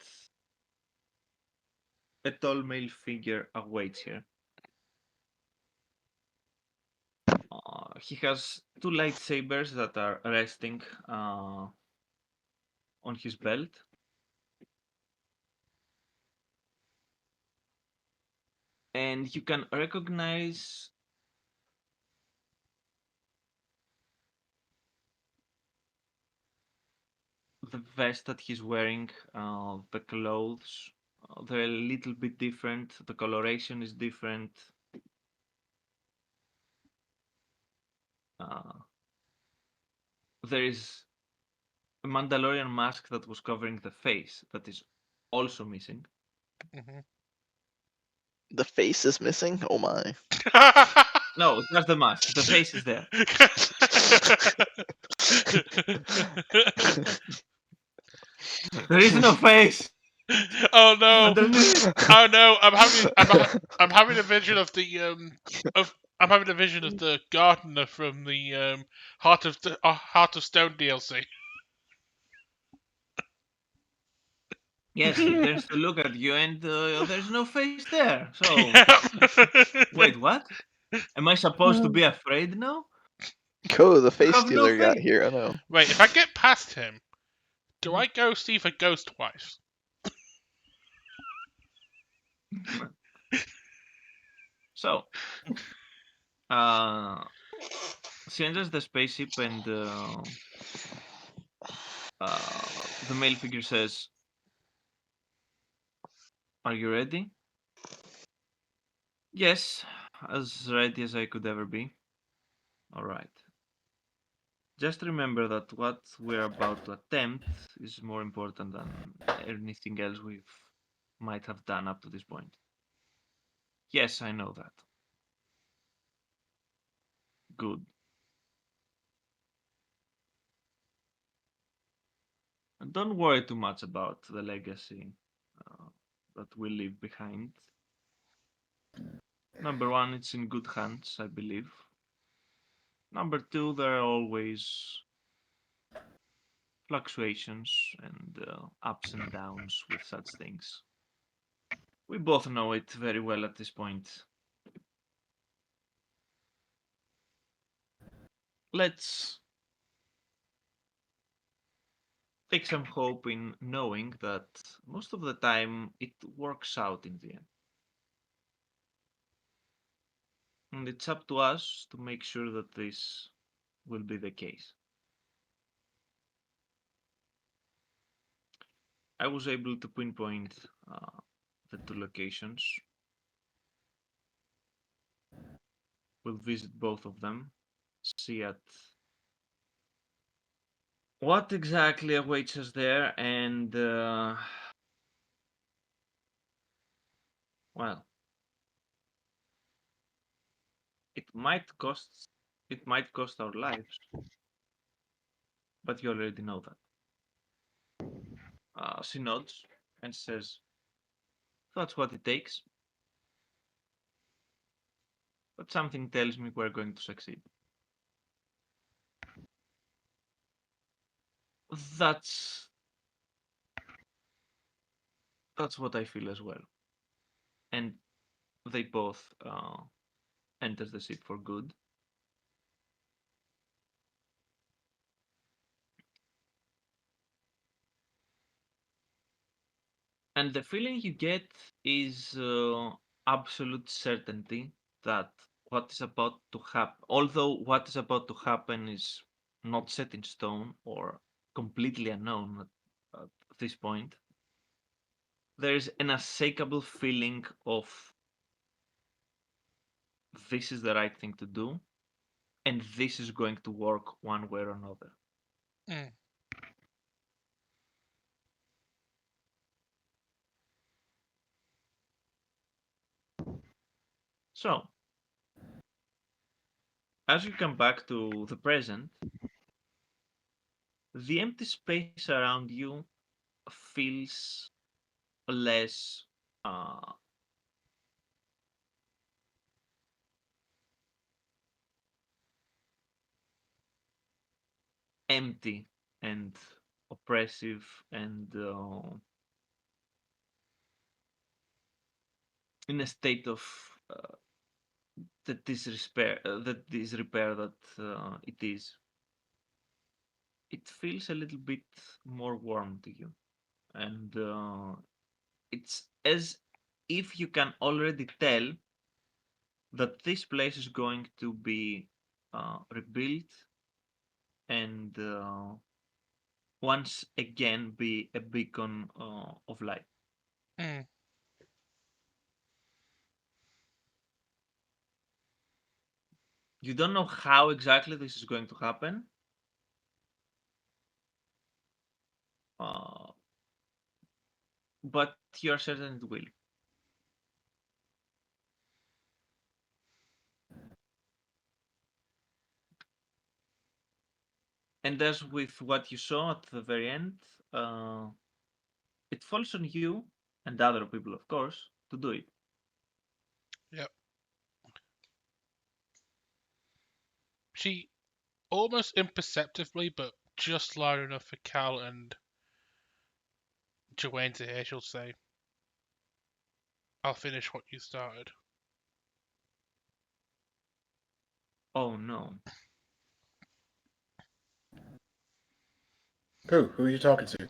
a tall male figure awaits her. He has two lightsabers that are resting on his belt. And you can recognize the vest that he's wearing, the clothes. They're a little bit different. The coloration is different. Uh, there is a Mandalorian mask that was covering the face that is also missing. mhm. The face is missing? Oh my. No, that's the mask. The face is there. There is no face Oh no! underneath. Oh no! I'm having a vision of the of I'm having a vision of the gardener from the Heart of Stone DLC. Yes, he turns to look at you, and there's no face there. So, Yeah. wait, what? Am I supposed to be afraid now? Cool, the You face have no stealer got face. here. I know. Wait, if I get past him, do I go see the ghost twice? So, uh, she enters the spaceship, and the male figure says, "Are you ready?" Yes, as ready as I could ever be. All right. Just remember that what we're about to attempt is more important than anything else we might have done up to this point. Yes, I know that. Good. And don't worry too much about the legacy uh, that we leave behind. Number one, it's in good hands, I believe. Number two, there are always fluctuations and ups and downs with such things. We both know it very well at this point. Let's take some hope in knowing that most of the time it works out in the end. And it's up to us to make sure that this will be the case. I was able to pinpoint the two locations. We'll visit both of them, see at what exactly awaits us there, and well, it might cost our lives, but you already know that. She nods and says, "That's what it takes." But something tells me we're going to succeed. That's that's what I feel as well. And they both enter the ship for good. And the feeling you get is absolute certainty that what is about to happen, although what is about to happen is not set in stone or completely unknown at this point, there is an unshakable feeling of this is the right thing to do and this is going to work one way or another. Mm. So, as you come back to the present, the empty space around you feels less uh, empty and oppressive and in a state of that disrepair that it is. It feels a little bit more warm to you, and it's as if you can already tell that this place is going to be rebuilt and once again be a beacon of light. Mm. You don't know how exactly this is going to happen, uh, but you're certain it will. And as with what you saw at the very end, uh, it falls on you and other people, of course, to do it. Yep. She almost imperceptibly, but just loud enough for Cal and Joanne to hear, she'll say, "I'll finish what you started." Oh no. Who are you talking to?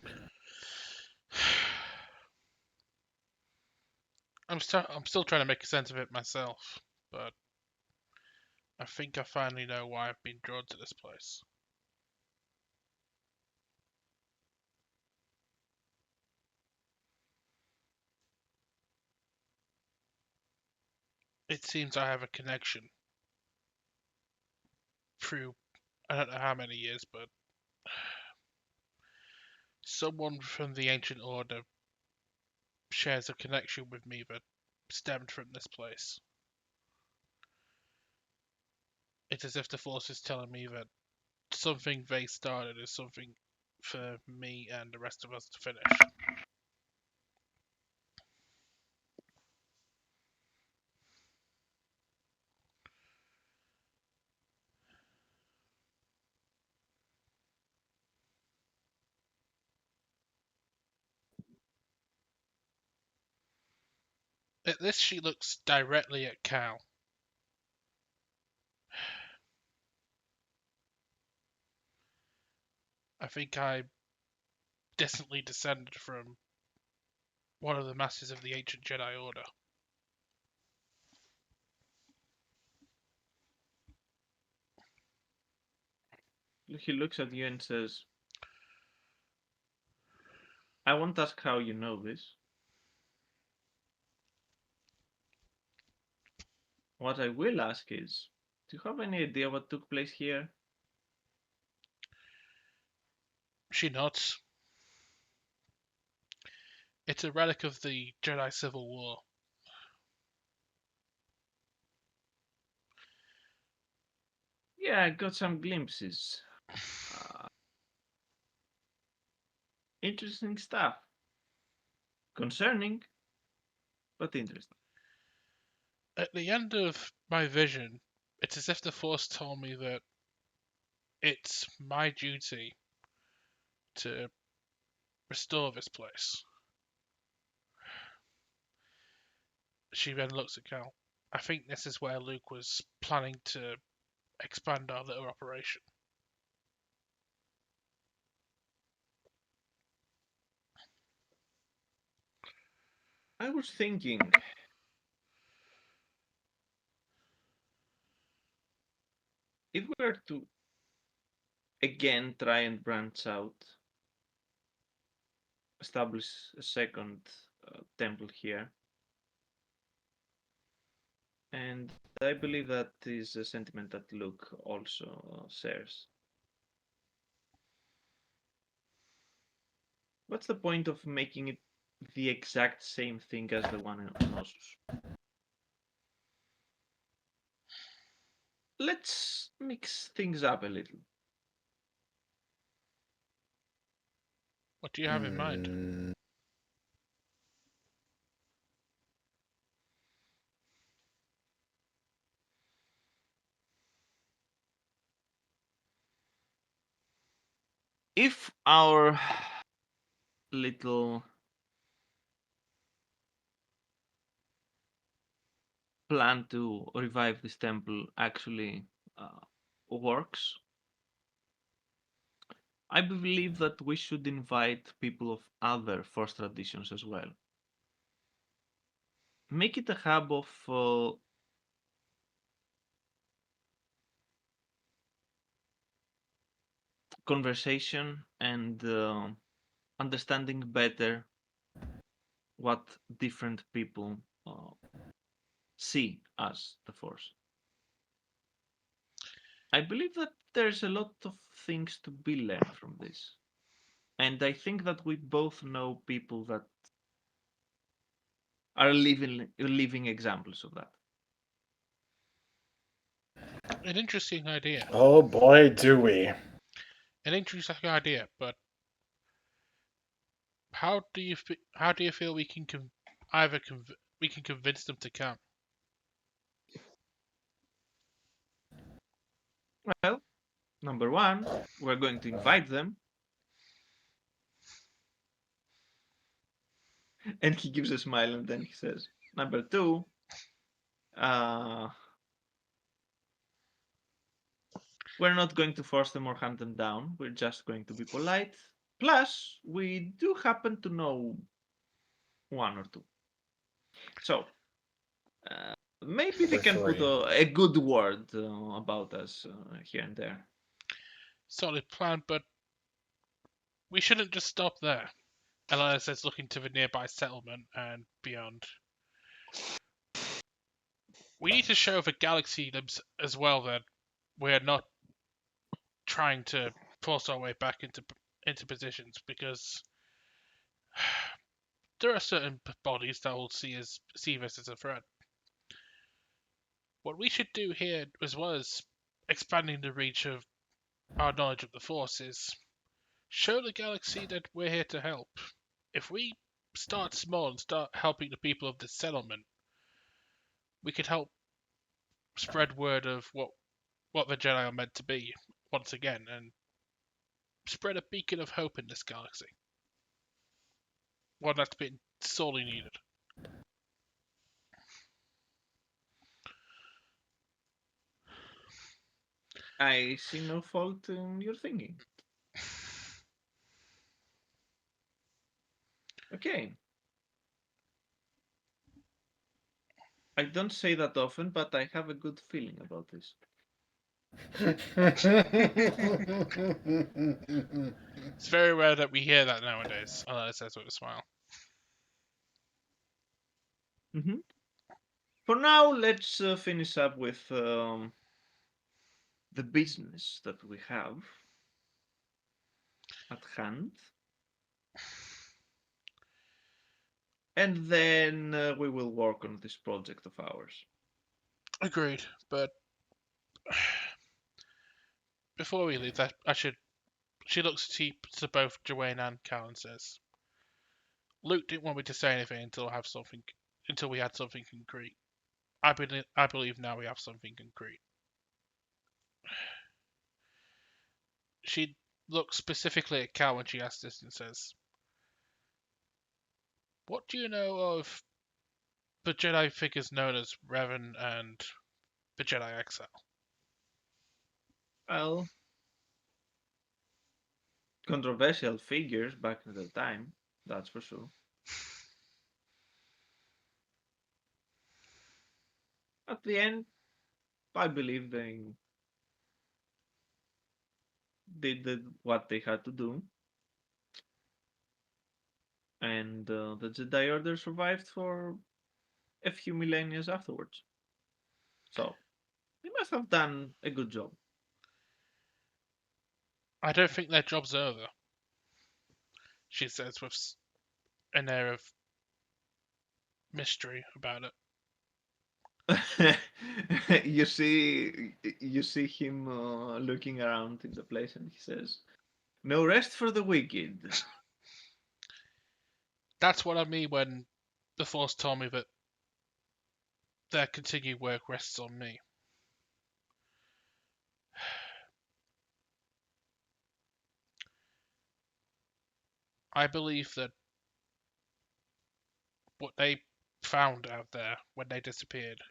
I'm still trying to make sense of it myself, but I think I finally know why I've been drawn to this place. It seems I have a connection through I don't know how many years, but someone from the ancient order shares a connection with me that stemmed from this place. It's as if the Force is telling me that something they started is something for me and the rest of us to finish. At this, she looks directly at Cal. I think I distantly descended from one of the masters of the ancient Jedi Order. He looks at you and says, I won't ask how you know this. What I will ask is, do you have any idea what took place here? She nods. It's a relic of the Jedi Civil War. Yeah, I got some glimpses. Interesting stuff. Concerning, but interesting. At the end of my vision, it's as if the Force told me that it's my duty to restore this place. She then looks at Cal. I think this is where Luke was planning to expand our little operation. I was thinking, if we were to again try and branch out, establish a second temple here, and I believe that is a sentiment that Luke also shares. What's the point of making it the exact same thing as the one on Ossus? Let's mix things up a little. What do you have in mind? Mm, If our little plan to revive this temple actually works, I believe that we should invite people of other Force traditions as well. Make it a hub of conversation and understanding better what different people see as the Force. I believe that there's a lot of things to be learned from this. And I think that we both know people that are living examples of that. An interesting idea. oh boy, do we. An interesting idea, but how do you feel we can we can convince them to come? Well, number one, we're going to invite them. And he gives a smile and then he says, number two, we're not going to force them or hunt them down. We're just going to be polite. Plus, we do happen to know one or two. So, maybe they Or can put three. a good word about us here and there. Solid plan, but we shouldn't just stop there. Elena says, looking to the nearby settlement and beyond. We need to show the galaxy as well that we're not trying to force our way back into positions, because there are certain bodies that will see this as a threat. What we should do here, as well as expanding the reach of our knowledge of the Force, is show the galaxy that we're here to help. If we start small and start helping the people of this settlement, we could help spread word of what the Jedi are meant to be once again, and spread a beacon of hope in this galaxy. One that's been sorely needed. I see no fault in your thinking. Okay. I don't say that often, but I have a good feeling about this. It's very rare that we hear that nowadays. Alana says with a smile. Mm-hmm. For now, let's finish up with the business that we have at hand. And then we will work on this project of ours. Agreed, but before we leave, that I should. She looks to both Dwayne and Cal and says, "Luke didn't want me to say anything until we had something concrete. I believe now we have something concrete." She looks specifically at Cal when she asks this and says, "What do you know of the Jedi figures known as Revan and the Jedi Exile?" Well, controversial figures back in the time, that's for sure. At the end, I believe they did what they had to do, and the Jedi Order survived for a few millennia afterwards. So they must have done a good job. "I don't think their job's over," she says with an air of mystery about it. You see him looking around in the place, and he says, "No rest for the wicked." That's what I mean when the Force told me that their continued work rests on me. I believe that what they found out there when they disappeared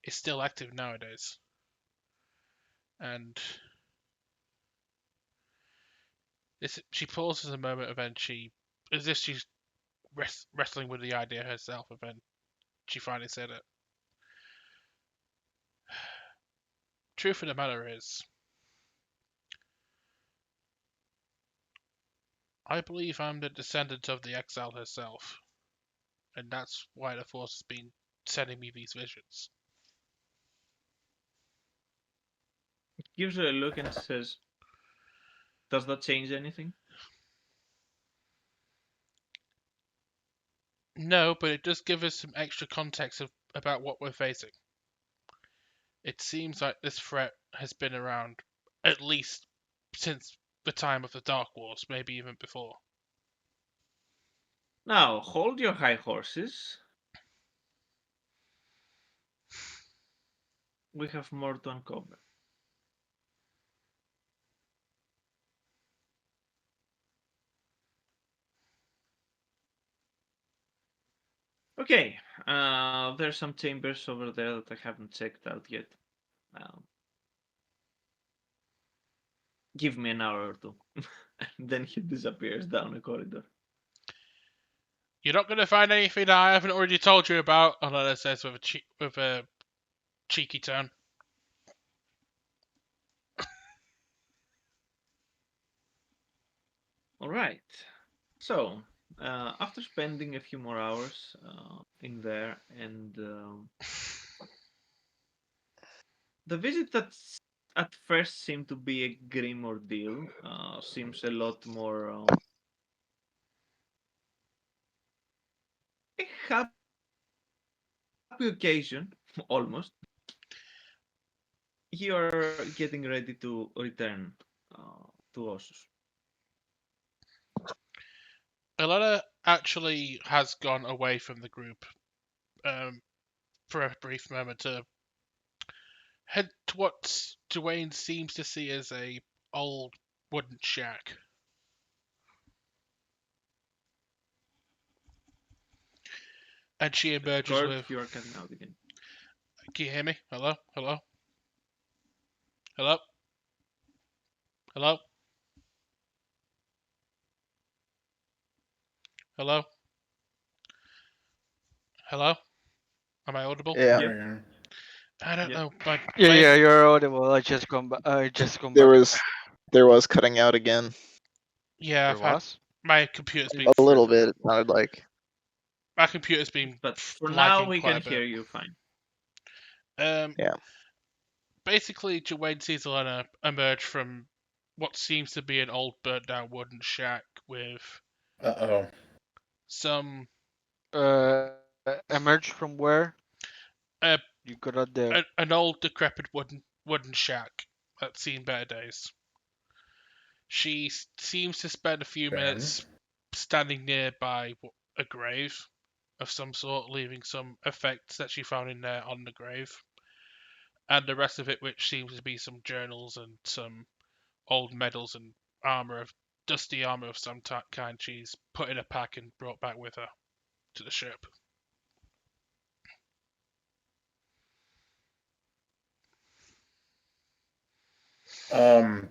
is still active nowadays. And she pauses a moment and then as if she's wrestling with the idea herself, and then she finally said it. Truth of the matter is, I believe I'm the descendant of the exile herself, and that's why the Force has been sending me these visions. Gives her a look and says, "Does that change anything?" No, but it does give us some extra context about what we're facing. It seems like this threat has been around at least since the time of the Dark Wars, maybe even before. Now, hold your high horses. We have more to uncover. Okay, there's some chambers over there that I haven't checked out yet. Um, Give me an hour or two. Then he disappears down a corridor. You're not going to find anything that I haven't already told you about, Alana says with a cheeky tone. All right. So, after spending a few more hours in there, and the visit that at first seemed to be a grim ordeal seems a lot more a happy occasion, almost. You are getting ready to return to Ossus. Alana actually has gone away from the group for a brief moment to head to what Dwayne seems to see as a old wooden shack. And she emerges Kurt, with, you are cutting out again. "Can you hear me? Hello? Hello? Hello?" Hello? Hello? Hello? Am I audible? Yeah. Yeah. I don't Yeah. know. My Yeah, plane. yeah, you're audible. I just come back. I just come There back. was cutting out again. Yeah, There I've had was. my computer's been A little bit, it sounded like. my computer's been But for now, lagging we quite can a bit. hear you fine. Yeah. Basically, Dwayne sees Elena emerge from what seems to be an old burnt down wooden shack with Uh-oh. some Emerged from where? uh, You got out there. an old decrepit wooden shack that's seen better days. She seems to spend a few Ben? minutes standing nearby a grave of some sort, leaving some effects that she found in there on the grave, and the rest of it, which seems to be some journals and some old medals and armor of dusty armor of some kind, she's put in a pack and brought back with her to the ship. Um,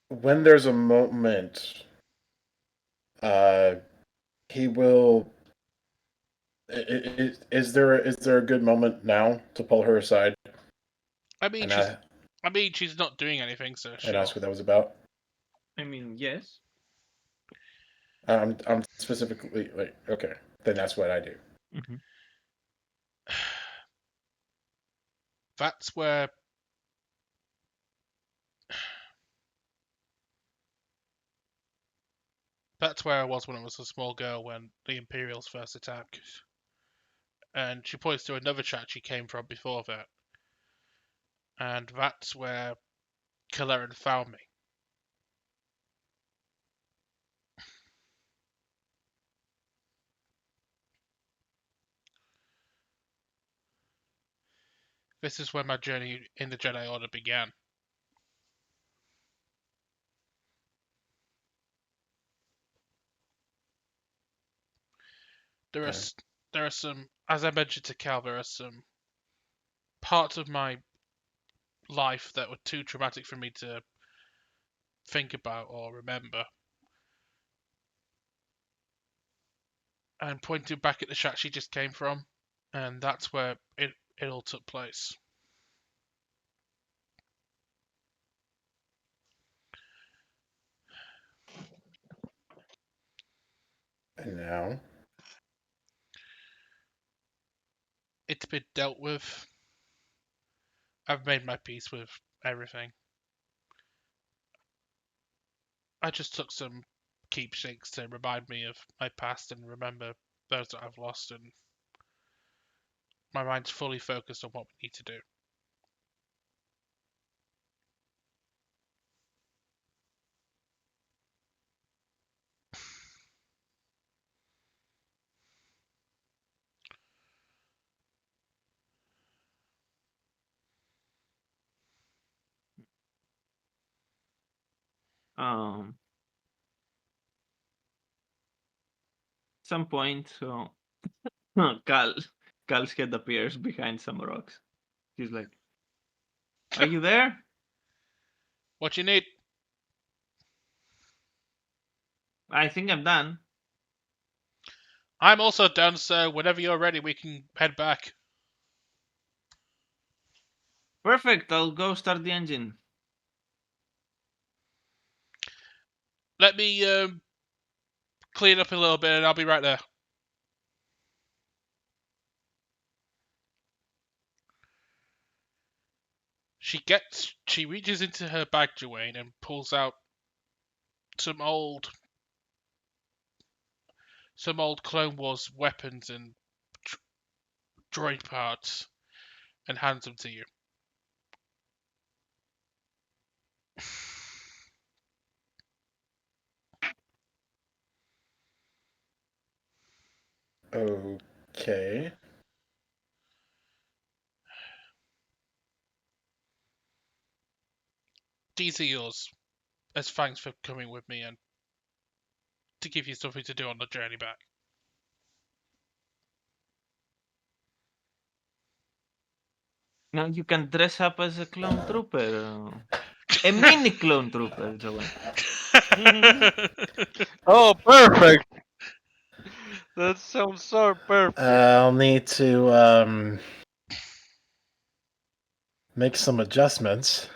when there's a moment, uh, he will. Is there a good moment now to pull her aside I mean, and she's I mean, she's not doing anything, so and sure. ask what that was about? I mean, yes. I'm specifically like, okay, then that's what I do. Mm-hmm. That's where that's where I was when I was a small girl when the Imperials first attacked. And she points to another chat she came from before that. And that's where Killeran found me. This is where my journey in the Jedi Order began. There are Okay. there are some, as I mentioned to Cal, there are some parts of my life that were too traumatic for me to think about or remember. And pointed back at the shack she just came from, and that's where it all took place. And now, It's been dealt with. I've made my peace with everything. I just took some keepsakes to remind me of my past and remember those that I've lost, and my mind's fully focused on what we need to do. Um, some point, Cal, Cal's head appears behind some rocks. He's like, "Are you there? What you need? I think I'm done. I'm also done, so whenever you're ready, we can head back. Perfect. I'll go start the engine." Let me clean up a little bit, and I'll be right there. She reaches into her bag, Dwayne, and pulls out some old Clone Wars weapons and droid parts and hands them to you. okay. These are yours as thanks for coming with me and to give you something to do on the journey back. Now you can dress up as a clone trooper. A mini clone trooper, Joanne. Oh, perfect. That sounds so perfect. I'll need to make some adjustments.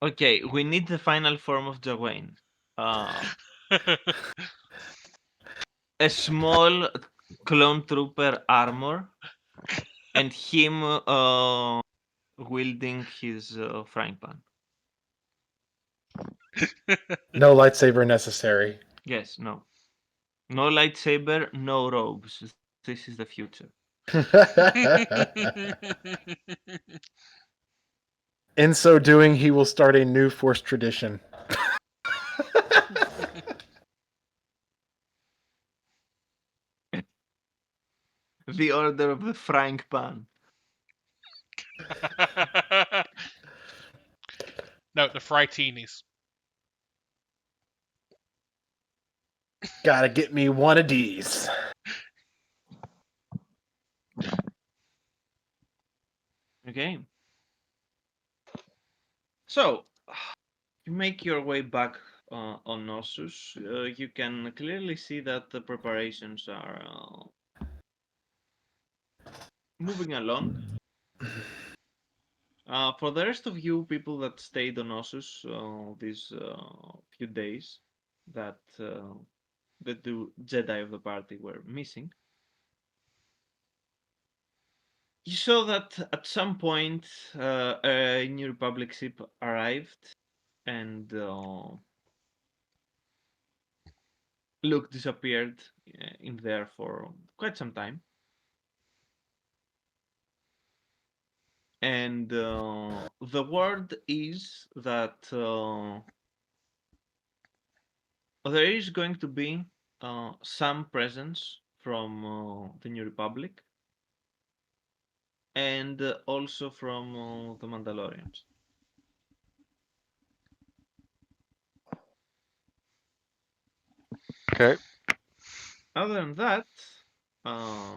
Okay, we need the final form of Joanne. A small clone trooper armor and him wielding his frying pan. No lightsaber necessary. Yes, no. No lightsaber, no robes. This is the future. In so doing, he will start a new Force tradition. The order of the frying pan. No, the Frighteenies. Gotta get me one of these. Okay. So, you make your way back on Nossus. You can clearly see that the preparations are moving along. For the rest of you people that stayed on Nossus these few days that the two Jedi of the party were missing, you saw that at some point a New Republic ship arrived and Luke disappeared in there for quite some time. And the word is that there is going to be some presence from the New Republic and also from the Mandalorians. Okay. Other than that, uh,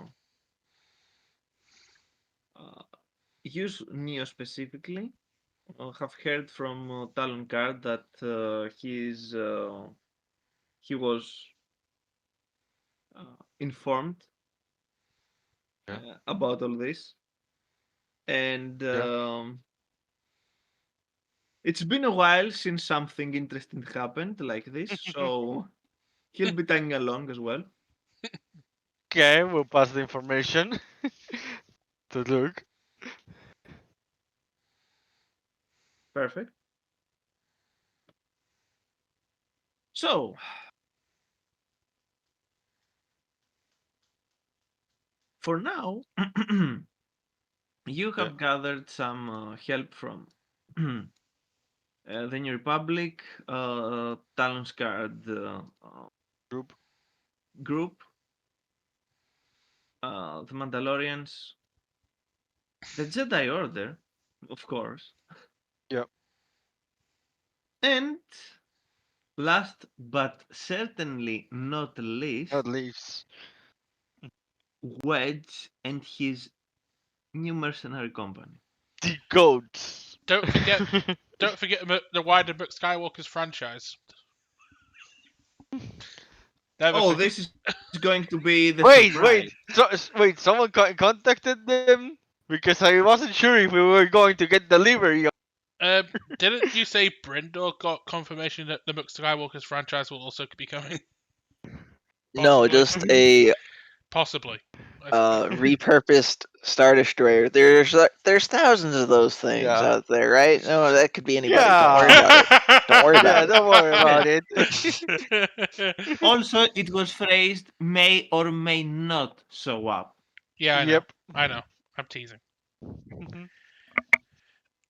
you, Neo specifically, have heard from Talon Card that he was informed Yeah. about all this, and Yeah. it's been a while since something interesting happened like this, so he'll be tagging along as well. Okay, we'll pass the information to Luke. Perfect. So, for now, you Yeah. have gathered some help from the New Republic, Talon's Guard Group. group, the Mandalorians, the Jedi Order, of course, Yeah. and last but certainly not At least, least. Wedge and his new mercenary company. The goats. Don't forget the wider Skywalker's franchise. Never Oh, forget. this is going to be the wait, surprise. wait. Someone contacted them because I wasn't sure if we were going to get delivery. Didn't you say Brindor got confirmation that the Skywalker's franchise will also be coming? No, Possibly. just a Possibly. repurposed Star Destroyer. There's thousands of those things Yeah. out there, right? No, that could be anybody. Don't worry Yeah. about it. Don't worry about Yeah. it. Don't worry about it. Also, it was phrased may or may not show up. Yeah, I know. Yep. I know. I'm teasing.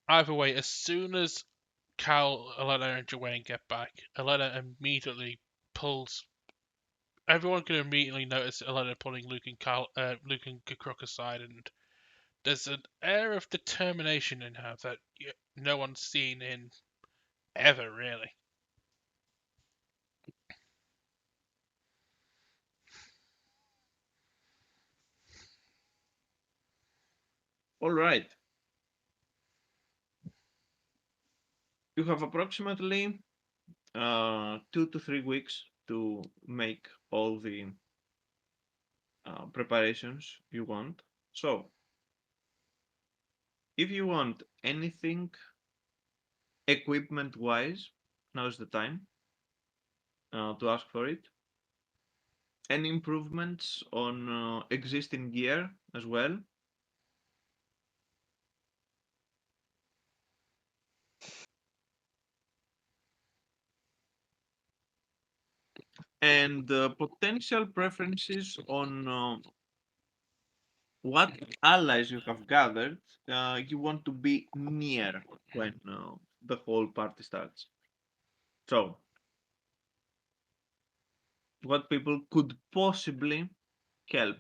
Either way, as soon as Cal, Elena, and Joanne get back, Elena immediately pulls. Everyone can immediately notice Elena pulling Luke and Crook aside, and there's an air of determination in her that no one's seen in ever, really. All right. You have approximately 2 to 3 weeks to make all the preparations you want. So, if you want anything equipment wise, now's the time to ask for it. Any improvements on existing gear as well. And potential preferences on what allies you have gathered you want to be near when the whole party starts. So, what people could possibly help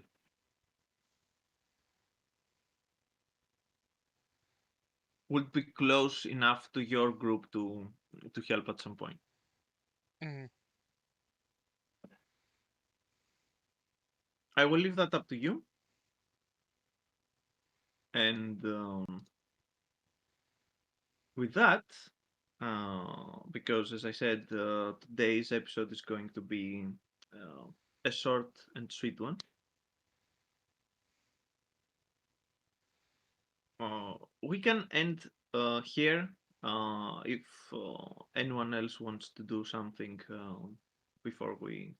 would be close enough to your group to help at some point. Mm. I will leave that up to you. And with that, because as I said, today's episode is going to be a short and sweet one. We can end here if anyone else wants to do something before we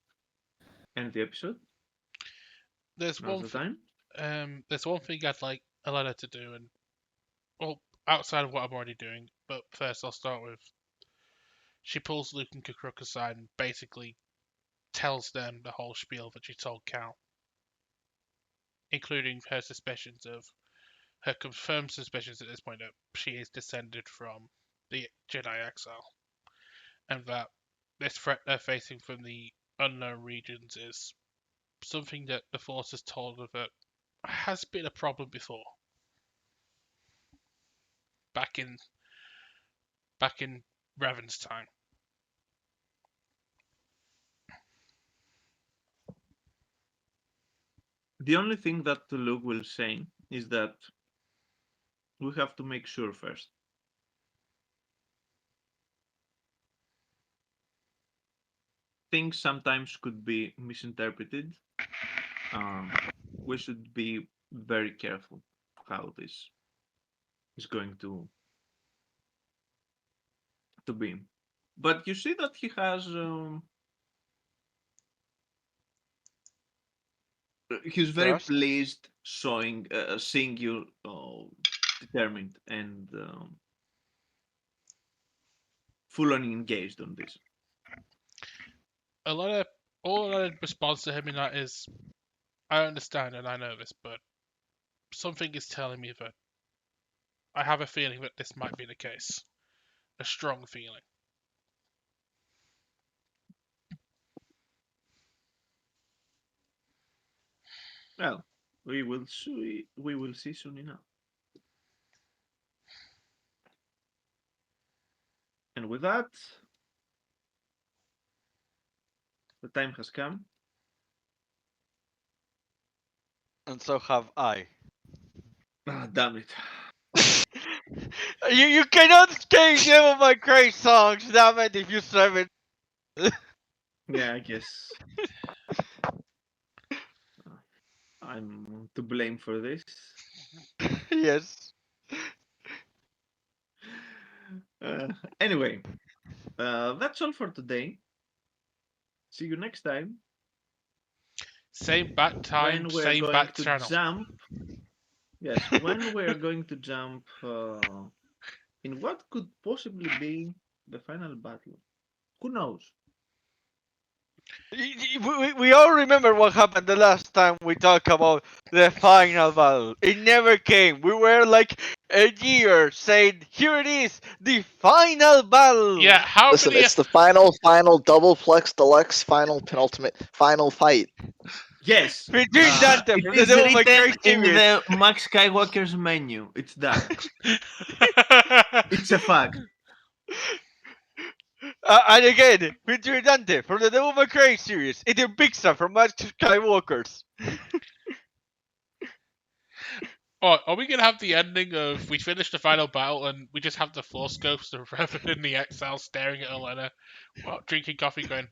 end the episode. There's Now's one the time. there's one thing I'd like Alana to do, and well, outside of what I'm already doing. But first, I'll start with she pulls Luke and Kukrook aside and basically tells them the whole spiel that she told Cal, including her suspicions of her confirmed suspicions at this point that she is descended from the Jedi Exile, and that this threat they're facing from the unknown regions is something that the Force has told her that has been a problem before. Back in Revan's time. The only thing that Luke will say is that we have to make sure first. Things sometimes could be misinterpreted. We should be very careful how this is going to be. But you see that he has he's very Trust? pleased seeing you determined and full on engaged on this. All Alana responds to him in that is, I understand and I know this, but something is telling me that I have a feeling that this might be the case. A strong feeling. Well, we will see. We will see soon enough. And with that, the time has come. And so have I. Ah, damn it. You cannot change them of my crazy songs, damn it, if you serve it. Yeah, I guess I'm to blame for this. Yes. Uh, anyway, that's all for today. See you next time Same bat time, when we're same going bat to channel. jump. Yes, when we're going to jump in what could possibly be the final battle. Who knows? We all remember what happened the last time we talked about the final battle. It never came. We were like a year saying, here it is, the final battle. Yeah, how Listen, many? it's the final double plex deluxe final penultimate final fight. Yes. Between Dante It from the is Devil May Cry written in series. the Max Skywalker's menu. It's done. It's a fact. And again, featuring Dante from the Devil May Cry series. It's a big stuff from Max Skywalker's. Oh, are we gonna have the ending of we finish the final battle and we just have the Force Ghost of Revan in the exile staring at Elena while drinking coffee, going,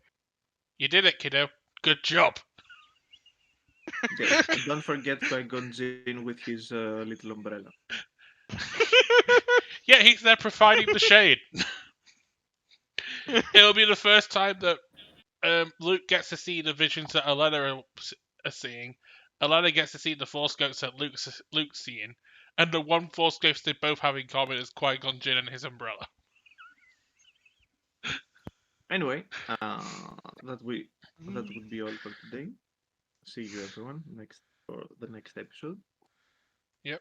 "You did it, kiddo. Good job." Yes, and don't forget Qui-Gon Jinn with his little umbrella. Yeah, he's there providing the shade. It'll be the first time that Luke gets to see the visions that Elena are seeing. Elena gets to see the Force Ghosts that Luke's seeing, and the one Force Ghost they both have in common is Qui-Gon Jinn and his umbrella. Anyway, that would be all for today. See you everyone next for the next episode. Yep.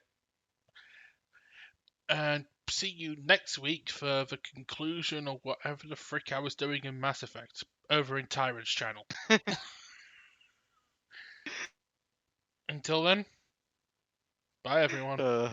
And see you next week for the conclusion of whatever the frick I was doing in Mass Effect over in Tyrant's channel. Until then, bye everyone.